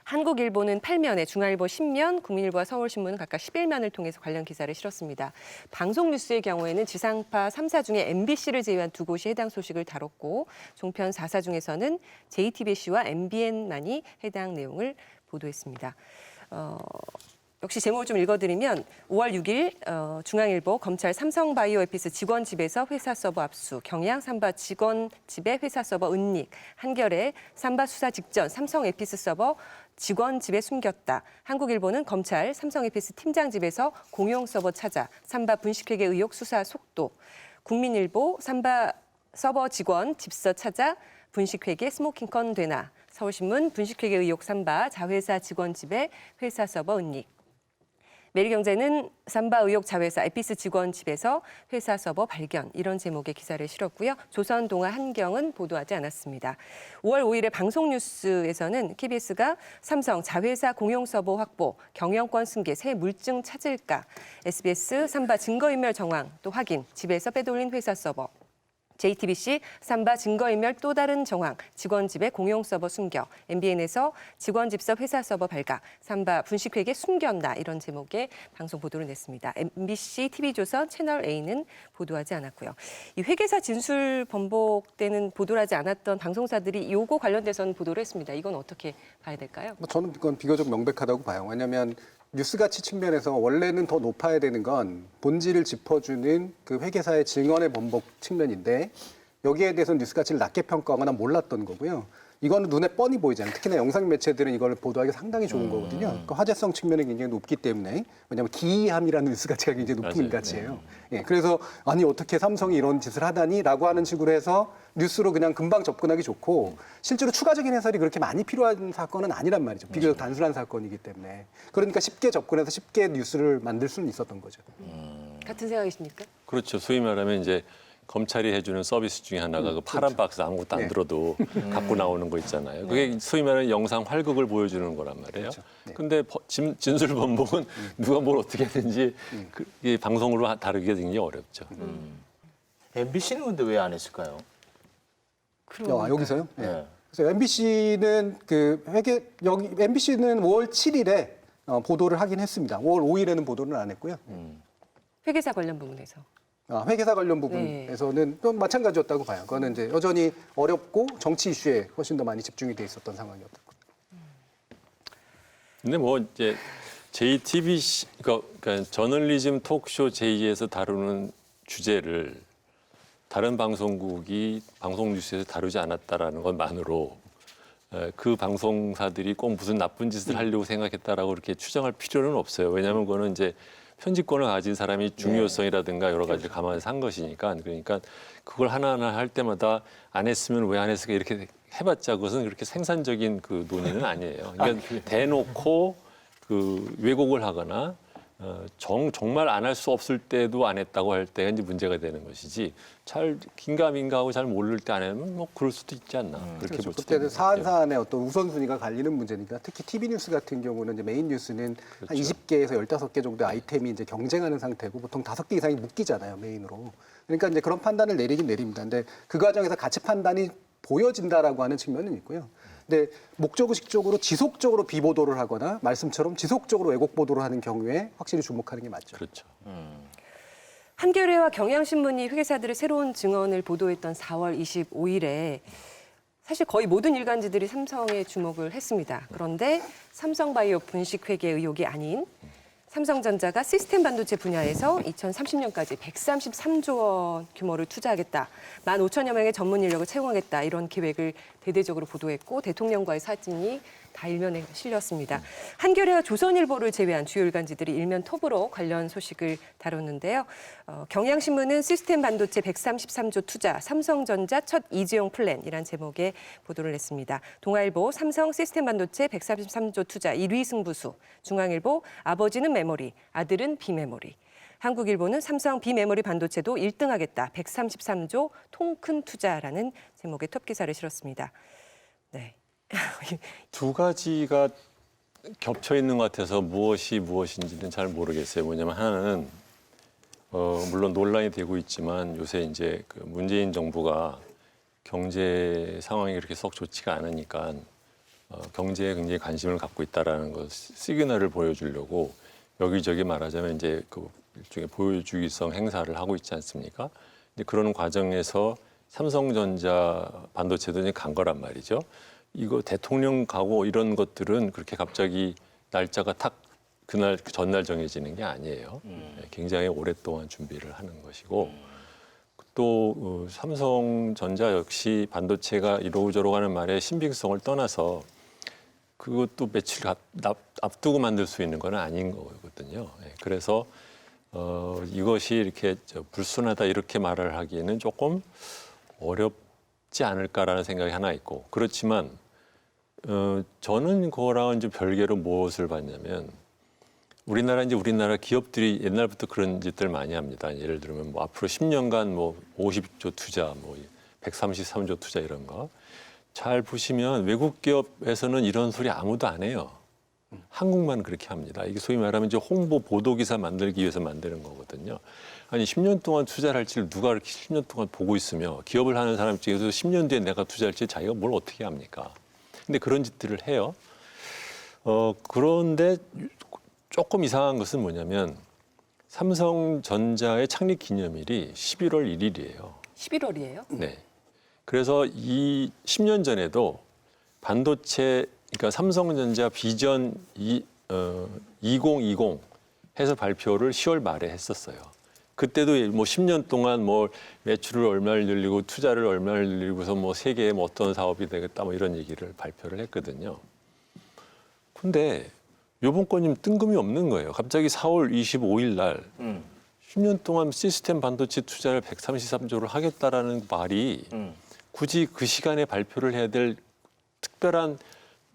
한국일보는 8면에 중앙일보 10면, 국민일보와 서울신문은 각각 11면을 통해서 관련 기사를 실었습니다. 방송 뉴스의 경우에는 지상파 3사 중에 MBC를 제외한 두 곳이 해당 소식을 다뤘고 종편 4사 중에서는 JTBC와 MBN만이 해당 내용을 보도했습니다. 역시 제목을 좀 읽어드리면 5월 6일 중앙일보 검찰 삼성바이오에피스 직원 집에서 회사 서버 압수, 경향 삼바 직원 집에 회사 서버 은닉, 한겨레 삼바 수사 직전 삼성에피스 서버 직원 집에 숨겼다. 한국일보는 검찰 삼성에피스 팀장 집에서 공용 서버 찾아 삼바 분식회계 의혹 수사 속도, 국민일보 삼바 서버 직원 집서 찾아 분식회계 스모킹건 되나, 서울신문 분식회계 의혹 삼바 자회사 직원 집에 회사 서버 은닉, 매일경제는 삼바 의혹 자회사 에피스 직원 집에서 회사 서버 발견 이런 제목의 기사를 실었고요. 조선동아 한경은 보도하지 않았습니다. 5월 5일에 방송뉴스에서는 KBS가 삼성 자회사 공용 서버 확보, 경영권 승계 새 물증 찾을까, SBS 삼바 증거인멸 정황 또 확인, 집에서 빼돌린 회사 서버, JTBC 삼바 증거인멸 또 다른 정황, 직원 집에 공용 서버 숨겨, MBN에서 직원 집서 회사 서버 발각, 삼바 분식회계 숨겼다 이런 제목의 방송 보도를 냈습니다. MBC, TV조선, 채널A는 보도하지 않았고요. 이 회계사 진술 번복되는 보도를 하지 않았던 방송사들이 요거 관련돼서는 보도를 했습니다. 이건 어떻게 봐야 될까요? 저는 이건 비교적 명백하다고 봐요. 왜냐하면 뉴스 가치 측면에서 원래는 더 높아야 되는 건 본질을 짚어주는 그 회계사의 증언의 번복 측면인데 여기에 대해서는 뉴스 가치를 낮게 평가하거나 몰랐던 거고요. 이거는 눈에 뻔히 보이잖아요. 특히나 영상 매체들은 이걸 보도하기 상당히 좋은 거거든요. 그 화제성 측면이 굉장히 높기 때문에 왜냐하면 기이함이라는 뉴스 가치가 굉장히 높은 가치예요. 예, 그래서 아니 어떻게 삼성이 이런 짓을 하다니라고 하는 식으로 해서 뉴스로 그냥 금방 접근하기 좋고 실제로 추가적인 해설이 그렇게 많이 필요한 사건은 아니란 말이죠. 비교적 단순한 사건이기 때문에 그러니까 쉽게 접근해서 쉽게 뉴스를 만들 수는 있었던 거죠. 같은 생각이십니까? 그렇죠. 소위 말하면 이제 검찰이 해주는 서비스 중에 하나가 그 파란 박스 아무것도 안 네. 들어도 갖고 나오는 거 있잖아요. 그게 소위 말하는 영상 활극을 보여주는 거란 말이에요. 그렇죠. 네. 근데 진술 번복은 누가 뭘 어떻게 했는지 이 방송으로 다루기가 굉장히 어렵죠. MBC는 근데 왜 안 했을까요? 여기서요? 네. 그래서 MBC는 MBC는 5월 7일에 보도를 하긴 했습니다. 5월 5일에는 보도는 안 했고요. 회계사 관련 부분에서. 회계사 관련 부분에서는 또 마찬가지였다고 봐요. 그거는 이제 여전히 어렵고 정치 이슈에 훨씬 더 많이 집중이 돼 있었던 상황이었고. 근데 뭐 이제 JTBC 그러니까 저널리즘 토크쇼 제2에서 다루는 주제를 다른 방송국이 방송 뉴스에서 다루지 않았다라는 것만으로 그 방송사들이 꼭 무슨 나쁜 짓을 하려고 생각했다라고 그렇게 추정할 필요는 없어요. 왜냐하면 그거는 이제 편집권을 가진 사람이 중요성이라든가 여러 가지를 감안해서 한 것이니까 그러니까 그걸 하나하나 할 때마다 안 했으면 왜 안 했을까 이렇게 해봤자 그것은 그렇게 생산적인 그 논의는 아니에요. 그러니까 대놓고 그 왜곡을 하거나 정말 안 할 수 없을 때도 안 했다고 할 때가 이제 문제가 되는 것이지 잘 긴가민가하고 잘 모를 때 안 하면 뭐 그럴 수도 있지 않나 그렇게 그렇죠. 볼 수도 그때는 있는 사안 것 같아요. 사안의 어떤 우선순위가 갈리는 문제니까 특히 TV 뉴스 같은 경우는 이제 메인 뉴스는 한 그렇죠. 20개에서 15개 정도 아이템이 이제 경쟁하는 상태고 보통 5개 이상이 묶이잖아요, 메인으로. 그러니까 이제 그런 판단을 내리긴 내립니다. 근데 그 과정에서 가치 판단이 보여진다라고 하는 측면은 있고요. 근데 목적의식적으로 지속적으로 비보도를 하거나 말씀처럼 지속적으로 왜곡 보도를 하는 경우에 확실히 주목하는 게 맞죠. 그렇죠. 한겨레와 경향신문이 회계사들의 새로운 증언을 보도했던 4월 25일에 사실 거의 모든 일간지들이 삼성에 주목을 했습니다. 그런데 삼성바이오 분식회계 의혹이 아닌 삼성전자가 시스템 반도체 분야에서 2030년까지 133조 원 규모를 투자하겠다. 15,000여 명의 전문 인력을 채용하겠다. 이런 계획을 대대적으로 보도했고 대통령과의 사진이 다 일면에 실렸습니다. 한겨레와 조선일보를 제외한 주요 일간지들이 일면 톱으로 관련 소식을 다뤘는데요. 경향신문은 시스템 반도체 133조 투자, 삼성전자 첫 이재용 플랜이란 제목의 보도를 냈습니다. 동아일보 삼성 시스템 반도체 133조 투자 1위 승부수, 중앙일보 아버지는 메모리, 아들은 비메모리. 한국일보는 삼성 비메모리 반도체도 1등하겠다. 133조 통 큰 투자라는 제목의 톱 기사를 실었습니다. 네. 두 가지가 겹쳐 있는 것 같아서 무엇이 무엇인지는 잘 모르겠어요. 뭐냐면 하나는 물론 논란이 되고 있지만 요새 이제 그 문재인 정부가 경제 상황이 그렇게 썩 좋지가 않으니까 경제에 굉장히 관심을 갖고 있다라는 것 시그널을 보여주려고 여기저기 말하자면 이제 그 일종의 보여주기성 행사를 하고 있지 않습니까? 이제 그런 과정에서 삼성전자 반도체도 이제 간 거란 말이죠. 이거 대통령 가고 이런 것들은 그렇게 갑자기 날짜가 탁 그날 전날 정해지는 게 아니에요. 굉장히 오랫동안 준비를 하는 것이고 또 삼성전자 역시 반도체가 이러고저러고 하는 말에 신빙성을 떠나서 그것도 며칠 앞두고 만들 수 있는 건 아닌 거거든요. 그래서 이것이 이렇게 불순하다 이렇게 말을 하기에는 조금 어렵지 않을까라는 생각이 하나 있고 그렇지만 저는 그거랑은 좀 별개로 무엇을 봤냐면 우리나라 기업들이 옛날부터 그런 짓들 많이 합니다. 예를 들면 뭐 앞으로 10년간 뭐 50조 투자, 뭐 133조 투자 이런 거. 잘 보시면 외국 기업에서는 이런 소리 아무도 안 해요. 한국만 그렇게 합니다. 이게 소위 말하면 이제 홍보 보도 기사 만들기 위해서 만드는 거거든요. 아니 10년 동안 투자를 할지를 누가 그렇게 10년 동안 보고 있으며 기업을 하는 사람 중에서 10년 뒤에 내가 투자할지 자기가 뭘 어떻게 합니까? 근데 그런 짓들을 해요. 그런데 조금 이상한 것은 뭐냐면 삼성전자의 창립 기념일이 11월 1일이에요. 11월이에요? 네. 그래서 이 10년 전에도 반도체, 그러니까 삼성전자 비전 2020 해서 발표를 10월 말에 했었어요. 그때도 뭐 10년 동안 뭐 매출을 얼마를 늘리고 투자를 얼마를 늘리고서 뭐 세계에 뭐 어떤 사업이 되겠다 뭐 이런 얘기를 발표를 했거든요. 근데 요번 건 좀 뜬금이 없는 거예요. 갑자기 4월 25일 날 10년 동안 시스템 반도체 투자를 133조를 하겠다라는 말이 굳이 그 시간에 발표를 해야 될 특별한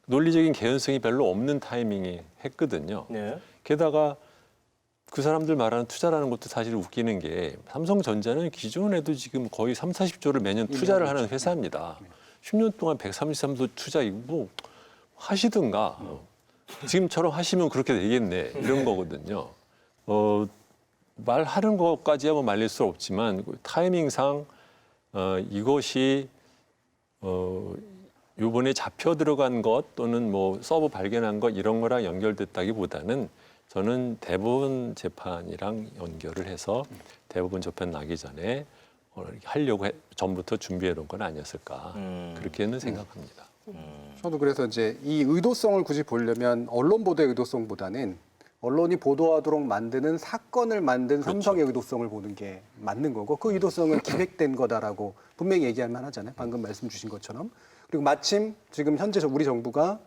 논리적인 개연성이 별로 없는 타이밍에 했거든요. 네. 게다가 그 사람들 말하는 투자라는 것도 사실 웃기는 게 삼성전자는 기존에도 지금 거의 3, 40조를 매년 투자를 하는 회사입니다. 10년 동안 133조 투자 이거 뭐 하시든가 지금처럼 하시면 그렇게 되겠네 이런 거거든요. 말하는 것까지야 뭐 말릴 수 없지만 타이밍상 이것이 요번에 잡혀 들어간 것 또는 뭐 서버 발견한 것 이런 거랑 연결됐다기보다는 저는 대법원 재판이랑 연결을 해서 대법원 재판 나기 전에 하려고 전부터 준비해 놓은 건 아니었을까 그렇게는 생각합니다. 저도 그래서 이제 이 의도성을 굳이 보려면 언론 보도의 의도성보다는 언론이 보도하도록 만드는 사건을 만든 삼성의 의도성을 보는 게 맞는 거고 그 의도성은 기획된 거다라고 분명히 얘기할 만하잖아요. 방금 말씀 주신 것처럼. 그리고 마침 지금 현재 우리 정부가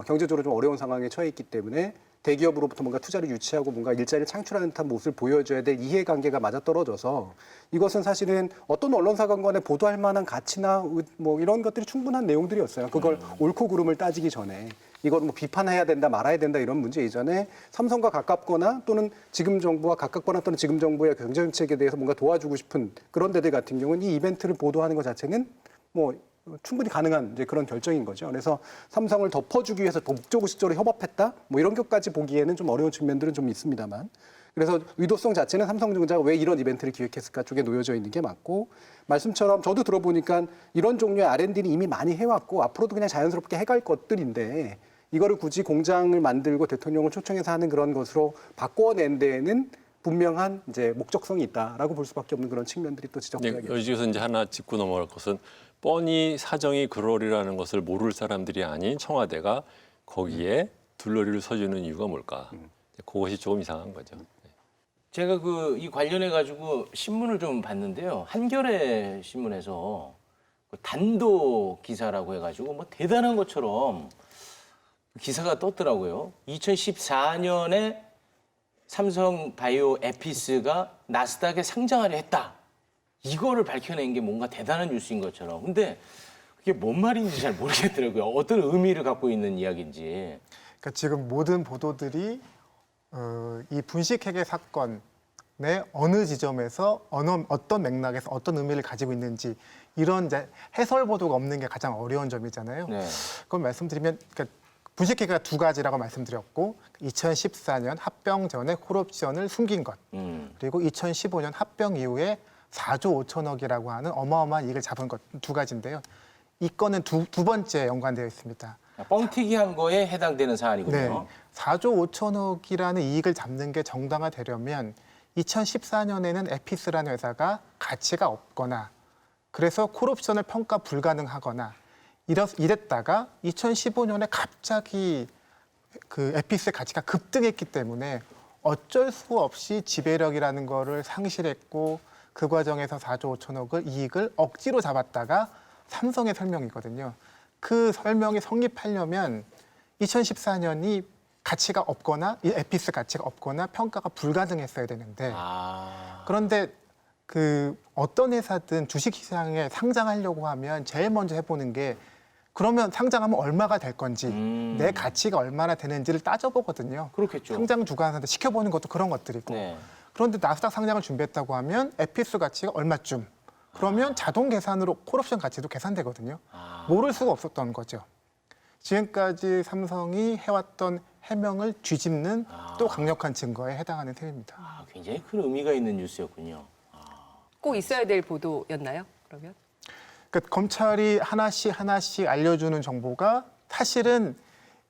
경제적으로 좀 어려운 상황에 처해 있기 때문에 대기업으로부터 뭔가 투자를 유치하고 뭔가 일자리를 창출하는 듯한 모습을 보여줘야 될 이해관계가 맞아떨어져서 이것은 사실은 어떤 언론사건 간에 보도할 만한 가치나 뭐 이런 것들이 충분한 내용들이었어요. 그걸 옳고 그름을 따지기 전에 이걸 뭐 비판해야 된다 말아야 된다 이런 문제 이전에 삼성과 가깝거나 또는 지금 정부와 가깝거나 또는 지금 정부의 경제정책에 대해서 뭔가 도와주고 싶은 그런 데들 같은 경우는 이 이벤트를 보도하는 것 자체는 뭐 충분히 가능한 이제 그런 결정인 거죠. 그래서 삼성을 덮어주기 위해서 목적의식적으로 협업했다, 뭐 이런 것까지 보기에는 좀 어려운 측면들은 좀 있습니다만. 그래서 의도성 자체는 삼성전자가 왜 이런 이벤트를 기획했을까 쪽에 놓여져 있는 게 맞고 말씀처럼 저도 들어보니까 이런 종류의 R&D는 이미 많이 해왔고 앞으로도 그냥 자연스럽게 해갈 것들인데 이거를 굳이 공장을 만들고 대통령을 초청해서 하는 그런 것으로 바꿔낸 데에는 분명한 이제 목적성이 있다라고 볼 수밖에 없는 그런 측면들이 또 지적돼야겠죠. 여기서 이제 하나 짚고 넘어갈 것은 뻔히 사정이 그러리라는 것을 모를 사람들이 아닌 청와대가 거기에 둘러리를 서주는 이유가 뭘까? 그것이 조금 이상한 거죠. 제가 이 관련해 가지고 신문을 좀 봤는데요. 한겨레 신문에서 단독 기사라고 해가지고 뭐 대단한 것처럼 기사가 떴더라고요. 2014년에 삼성 바이오 에피스가 나스닥에 상장하려 했다. 이거를 밝혀낸 게 뭔가 대단한 뉴스인 것처럼. 근데 그게 뭔 말인지 잘 모르겠더라고요. 어떤 의미를 갖고 있는 이야기인지. 그러니까 지금 모든 보도들이 이 분식회계 사건의 어느 지점에서 어떤 맥락에서 어떤 의미를 가지고 있는지 이런 이제 해설 보도가 없는 게 가장 어려운 점이잖아요. 네. 그걸 말씀드리면 그러니까 분식회계가 두 가지라고 말씀드렸고 2014년 합병 전에 콜옵션을 숨긴 것 그리고 2015년 합병 이후에 4조 5천억이라고 하는 어마어마한 이익을 잡은 것 두 가지인데요. 이 건은 두 번째 연관되어 있습니다. 뻥튀기 한 거에 해당되는 사안이군요. 네, 4조 5천억이라는 이익을 잡는 게 정당화되려면 2014년에는 에피스라는 회사가 가치가 없거나 그래서 콜옵션을 평가 불가능하거나 이랬다가 2015년에 갑자기 그 에피스의 가치가 급등했기 때문에 어쩔 수 없이 지배력이라는 거를 상실했고 그 과정에서 4조 5천억을 이익을 억지로 잡았다가 삼성의 설명이거든요. 그 설명이 성립하려면 2014년이 가치가 없거나 이 에피스 가치가 없거나 평가가 불가능했어야 되는데 그런데 그 어떤 회사든 주식시장에 상장하려고 하면 제일 먼저 해보는 게 그러면 상장하면 얼마가 될 건지 내 가치가 얼마나 되는지를 따져보거든요. 그렇겠죠. 상장 주관한테 시켜보는 것도 그런 것들이고. 네. 그런데 나스닥 상장을 준비했다고 하면 에피스 가치가 얼마쯤? 그러면 자동 계산으로 콜옵션 가치도 계산되거든요. 모를 수가 없었던 거죠. 지금까지 삼성이 해왔던 해명을 뒤집는 또 강력한 증거에 해당하는 셈입니다. 아, 굉장히 큰 의미가 있는 뉴스였군요. 꼭 있어야 될 보도였나요? 그러면? 그러니까 검찰이 하나씩 알려주는 정보가 사실은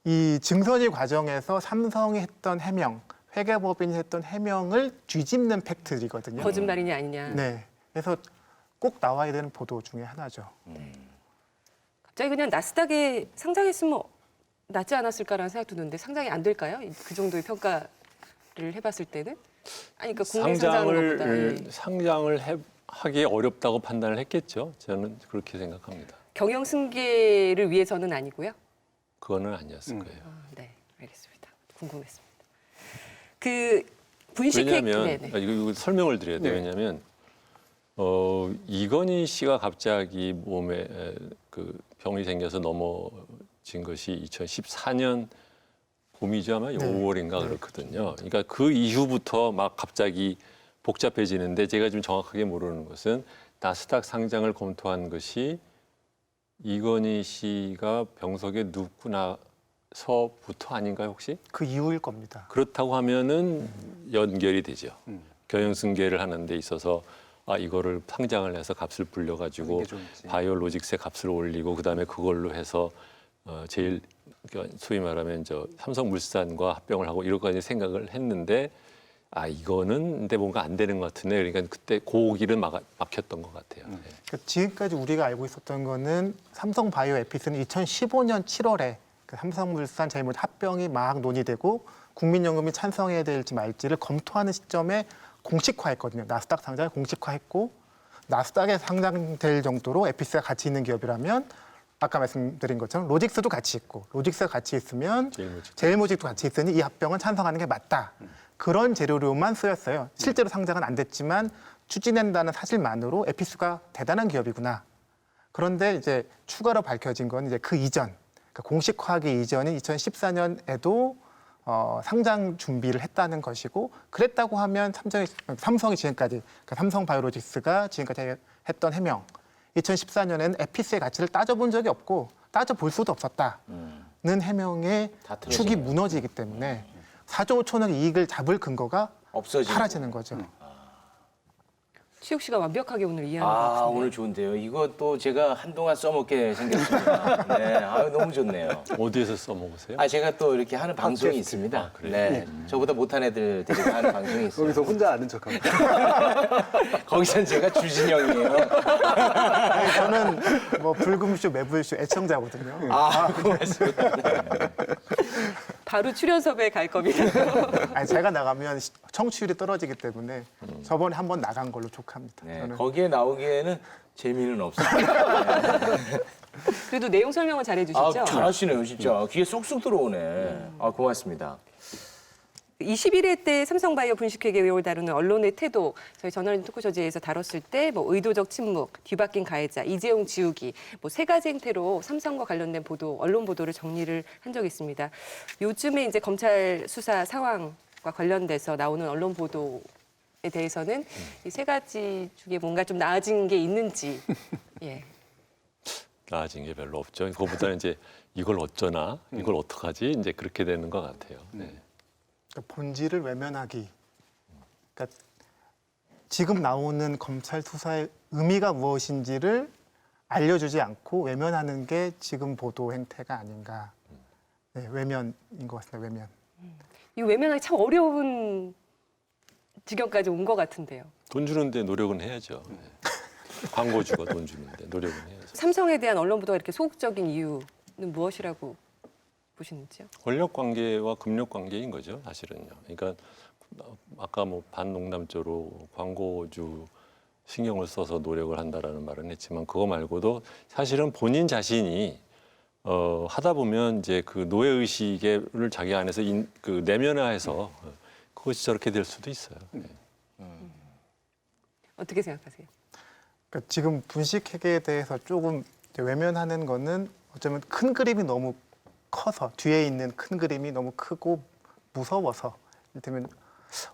이 증선이 과정에서 삼성이 했던 해명, 회계법인이 했던 해명을 뒤집는 팩트들이거든요. 거짓말이냐 아니냐. 네, 그래서 꼭 나와야 되는 보도 중에 하나죠. 갑자기 그냥 나스닥에 상장했으면 낫지 않았을까라는 생각도 드는데 상장이 안 될까요? 그 정도의 평가를 해봤을 때는? 아니, 그러니까 국내 상장하는 것보다 상장을 하기 어렵다고 판단을 했겠죠. 저는 그렇게 생각합니다. 경영 승계를 위해서는 아니고요. 그거는 아니었을 거예요. 네, 알겠습니다. 궁금했습니다. 그 분식회 왜냐하면 네네. 이거 설명을 드려야 돼요. 네. 왜냐하면 이건희 씨가 갑자기 몸에 그 병이 생겨서 넘어진 것이 2014년 봄이죠. 아마 5월인가 그렇거든요. 그러니까 그 이후부터 막 갑자기 복잡해지는데 제가 좀 정확하게 모르는 것은 나스닥 상장을 검토한 것이 이건희 씨가 병석에 눕고 나서부터 아닌가요, 혹시? 그 이후일 겁니다. 그렇다고 하면은 연결이 되죠. 경영승계를 하는 데 있어서 이거를 상장을 해서 값을 불려가지고 이게 좀 있지. 바이오로직스의 값을 올리고 그다음에 그걸로 해서 제일 그러니까 소위 말하면 삼성물산과 합병을 하고 이렇게까지 생각을 했는데 이거는 근데 뭔가 안 되는 것 같은데 그러니까 그때 그 길은 막혔던 것 같아요. 네. 그러니까 지금까지 우리가 알고 있었던 거는 삼성 바이오 에피스는 2015년 7월에 그 삼성물산 제일모직 합병이 막 논의되고 국민연금이 찬성해야 될지 말지를 검토하는 시점에 공식화했거든요. 나스닥 상장을 공식화했고 나스닥에 상장될 정도로 에피스가 가치 있는 기업이라면 아까 말씀드린 것처럼 로직스도 같이 있고 로직스가 같이 있으면 제일모직도 같이 있으니 이 합병은 찬성하는 게 맞다. 그런 재료로만 쓰였어요. 실제로 상장은 안 됐지만 추진한다는 사실만으로 에피스가 대단한 기업이구나. 그런데 이제 추가로 밝혀진 건 이제 그 이전, 그러니까 공식화하기 이전인 2014년에도 상장 준비를 했다는 것이고 그랬다고 하면 삼성이 지금까지 그러니까 삼성바이오로직스가 지금까지 했던 해명 2014년에는 에피스의 가치를 따져본 적이 없고 따져볼 수도 없었다는 해명의 다 틀어지네요. 축이 무너지기 때문에 4조 5천억의 이익을 잡을 근거가 없어지는 사라지는 거죠. 최욱 씨가 완벽하게 오늘 이해하는 것 같은데. 오늘 좋은데요. 이것도 제가 한동안 써먹게 생겼습니다. 네, 너무 좋네요. 어디에서 써먹으세요? 제가 또 이렇게 하는 방송이 있습니다. 네, 저보다 못한 애들 데리고 하는 방송이 있어요. 거기서 혼자 아는 척합니다. 거기선 제가 주진영이에요. 아니, 저는 뭐 불금쇼, 매불쇼 애청자거든요. 고맙습니다. 바로 출연섭에 갈 겁니다. 아니, 제가 나가면 청취율이 떨어지기 때문에 저번에 한번 나간 걸로 족합니다. 네, 저는. 거기에 나오기에는 재미는 없어요. 그래도 내용 설명은 잘해주시죠? 잘하시네요, 진짜. 귀에 쏙쏙 들어오네. 고맙습니다. 21회 때 삼성바이오 분식회 계획을 다루는 언론의 태도, 저희 저널리즘 토크쇼지에서 다뤘을 때 뭐 의도적 침묵, 뒤바뀐 가해자, 이재용 지우기, 뭐 세 가지 행태로 삼성과 관련된 보도, 언론 보도를 정리를 한 적이 있습니다. 요즘에 이제 검찰 수사 상황과 관련돼서 나오는 언론 보도에 대해서는 이 세 가지 중에 뭔가 좀 나아진 게 있는지, 예. 나아진 게 별로 없죠. 그거보다는 이제 이걸 어쩌나, 이걸 어떡하지, 이제 그렇게 되는 것 같아요. 네. 그러니까 본질을 외면하기. 그러니까 지금 나오는 검찰 수사의 의미가 무엇인지를 알려주지 않고 외면하는 게 지금 보도 행태가 아닌가. 네, 외면인 것 같습니다. 외면. 이 외면하기 참 어려운 지경까지 온 것 같은데요. 돈 주는데 노력은 해야죠. 네. 광고주가 돈 주는데 노력은 해야죠. 삼성에 대한 언론 보도가 이렇게 소극적인 이유는 무엇이라고 보시는지요? 권력 관계와 금력 관계인 거죠, 사실은요. 그러니까 아까 뭐 반농담조로 광고주 신경을 써서 노력을 한다라는 말은 했지만 그거 말고도 사실은 본인 자신이 하다 보면 이제 그 노예 의식을 자기 안에서 그 내면화해서 그것이 저렇게 될 수도 있어요. 네. 어떻게 생각하세요? 그러니까 지금 분식회계에 대해서 조금 이제 외면하는 거는 어쩌면 큰 그림이 너무 커서 뒤에 있는 큰 그림이 너무 크고 무서워서 이를테면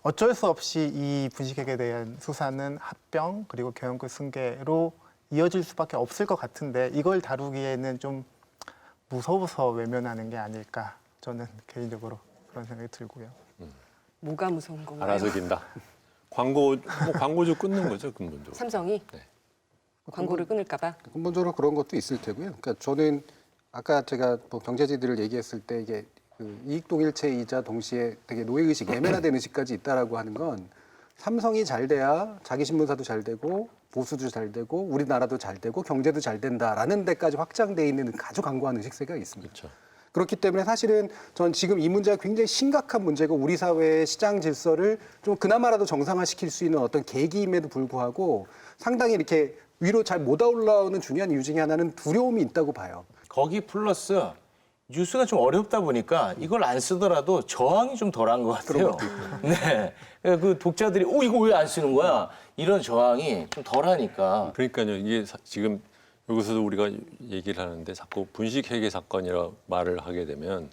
어쩔 수 없이 이 분식회계에 대한 수사는 합병 그리고 경영권 승계로 이어질 수밖에 없을 것 같은데 이걸 다루기에는 좀 무서워서 외면하는 게 아닐까 저는 개인적으로 그런 생각이 들고요. 뭐가 무서운 건가요? 알아서 긴다. 광고주 끊는 거죠, 근본적으로. 삼성이 네. 광고를 끊을까봐. 근본적으로 그런 것도 있을 테고요. 그러니까 저는 아까 제가 뭐 경제지들을 얘기했을 때 이게 그 이익동일체이자 동시에 되게 노예의식, 애매화된 의식까지 있다라고 하는 건 삼성이 잘 돼야 자기 신문사도 잘 되고 보수도 잘 되고 우리나라도 잘 되고 경제도 잘 된다라는 데까지 확장돼 있는 아주 강고한 의식세가 있습니다. 그렇죠. 그렇기 때문에 사실은 전 지금 이 문제가 굉장히 심각한 문제고 우리 사회의 시장 질서를 좀 그나마라도 정상화시킬 수 있는 어떤 계기임에도 불구하고 상당히 이렇게 위로 잘 못 올라오는 중요한 이유 중에 하나는 두려움이 있다고 봐요. 거기 플러스 뉴스가 좀 어렵다 보니까 이걸 안 쓰더라도 저항이 좀 덜한 것 같아요. 네, 그 독자들이 이거 왜 안 쓰는 거야? 이런 저항이 좀 덜하니까. 그러니까요. 이게 지금 여기서도 우리가 얘기를 하는데 자꾸 분식회계 사건이라고 말을 하게 되면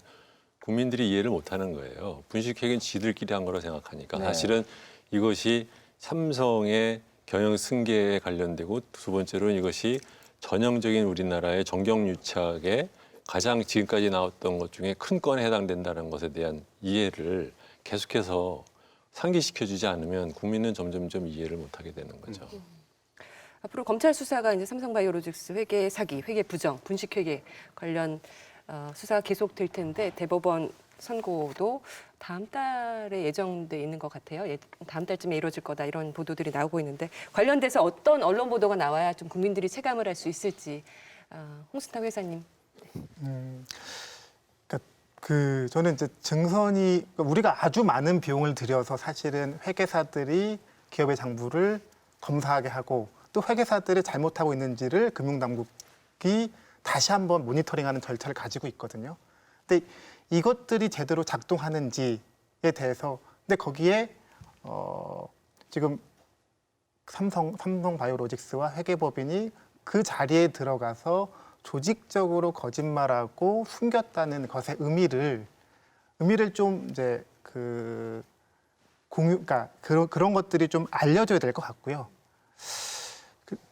국민들이 이해를 못하는 거예요. 분식회계는 지들끼리 한 거라고 생각하니까 네. 사실은 이것이 삼성의 경영 승계에 관련되고 두 번째로는 이것이 전형적인 우리나라의 정경유착에 가장 지금까지 나왔던 것 중에 큰 건에 해당된다는 것에 대한 이해를 계속해서 상기시켜주지 않으면 국민은 점점점 이해를 못하게 되는 거죠. 앞으로 검찰 수사가 이제 삼성바이오로직스 회계 사기, 회계 부정, 분식회계 관련 수사가 계속될 텐데 대법원 선고도 다음 달에 예정돼 있는 것 같아요. 다음 달쯤에 이루어질 거다 이런 보도들이 나오고 있는데 관련돼서 어떤 언론 보도가 나와야 좀 국민들이 체감을 할 수 있을지 홍순탁 회사님. 그러니까 저는 이제 증선이 우리가 아주 많은 비용을 들여서 사실은 회계사들이 기업의 장부를 검사하게 하고 또 회계사들이 잘못하고 있는지를 금융당국이 다시 한번 모니터링하는 절차를 가지고 있거든요. 근데 이것들이 제대로 작동하는지에 대해서 근데 거기에 지금 삼성바이오로직스와 회계법인이 그 자리에 들어가서 조직적으로 거짓말하고 숨겼다는 것의 의미를 좀 이제 그러니까 그런 것들이 좀 알려져야 될 것 같고요.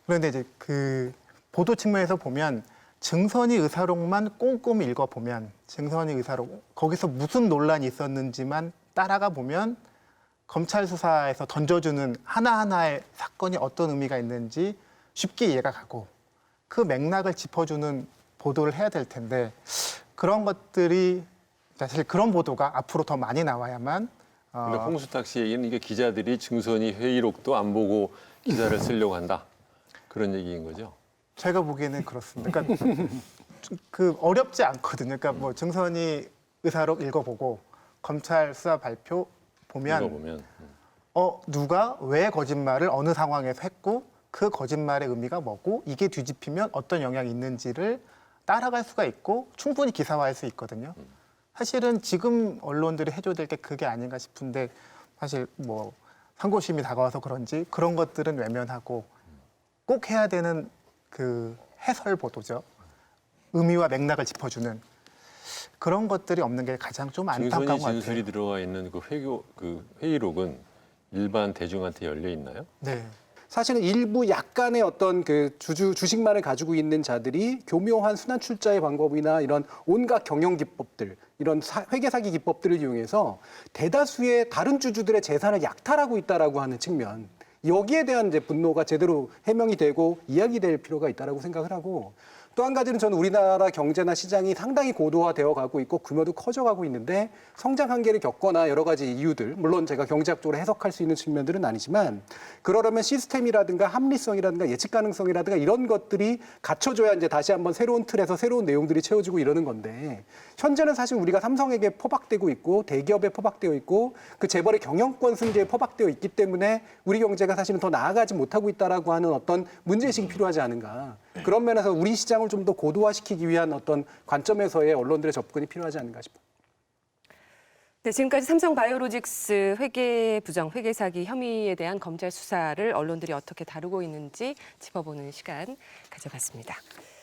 그런데 이제 그 보도 측면에서 보면 증선이 의사록만 꼼꼼히 읽어보면 증선이 의사록 거기서 무슨 논란이 있었는지만 따라가 보면 검찰 수사에서 던져주는 하나하나의 사건이 어떤 의미가 있는지 쉽게 이해가 가고 그 맥락을 짚어주는 보도를 해야 될 텐데 그런 것들이 사실 그런 보도가 앞으로 더 많이 나와야만 근데 홍수탁 씨 얘기는 이게 기자들이 증선이 회의록도 안 보고 기사를 쓰려고 한다. 그런 얘기인 거죠. 제가 보기에는 그렇습니다. 그러니까 그 어렵지 않거든요. 그러니까 뭐 증선이 의사록 읽어보고 검찰 수사 발표 보면 읽어보면 누가 왜 거짓말을 어느 상황에서 했고 그 거짓말의 의미가 뭐고 이게 뒤집히면 어떤 영향이 있는지를 따라갈 수가 있고 충분히 기사화할 수 있거든요. 사실은 지금 언론들이 해줘야 될 게 그게 아닌가 싶은데 사실 뭐 상고심이 다가와서 그런지 그런 것들은 외면하고 꼭 해야 되는 그 해설 보도죠. 의미와 맥락을 짚어주는 그런 것들이 없는 게 가장 좀 안타까운 것 증선이 같아요. 진술이 들어가 있는 그 회의록은 일반 대중한테 열려 있나요? 네. 사실은 일부 약간의 어떤 그 주식만을 가지고 있는 자들이 교묘한 순환 출자의 방법이나 이런 온갖 경영 기법들, 이런 회계 사기 기법들을 이용해서 대다수의 다른 주주들의 재산을 약탈하고 있다라고 하는 측면. 여기에 대한 이제 분노가 제대로 해명이 되고 이야기될 필요가 있다라고 생각을 하고 또 한 가지는 저는 우리나라 경제나 시장이 상당히 고도화되어 가고 있고 규모도 커져가고 있는데 성장 한계를 겪거나 여러 가지 이유들 물론 제가 경제학적으로 해석할 수 있는 측면들은 아니지만 그러려면 시스템이라든가 합리성이라든가 예측 가능성이라든가 이런 것들이 갖춰져야 이제 다시 한번 새로운 틀에서 새로운 내용들이 채워지고 이러는 건데 현재는 사실 우리가 삼성에게 포박되고 있고 대기업에 포박되어 있고 그 재벌의 경영권 승계에 포박되어 있기 때문에 우리 경제가 사실은 더 나아가지 못하고 있다라고 하는 어떤 문제의식이 필요하지 않은가. 그런 면에서 우리 시장을 좀 더 고도화시키기 위한 어떤 관점에서의 언론들의 접근이 필요하지 않은가 싶어요. 네, 지금까지 삼성바이오로직스 회계 부정, 회계 사기 혐의에 대한 검찰 수사를 언론들이 어떻게 다루고 있는지 짚어보는 시간 가져봤습니다.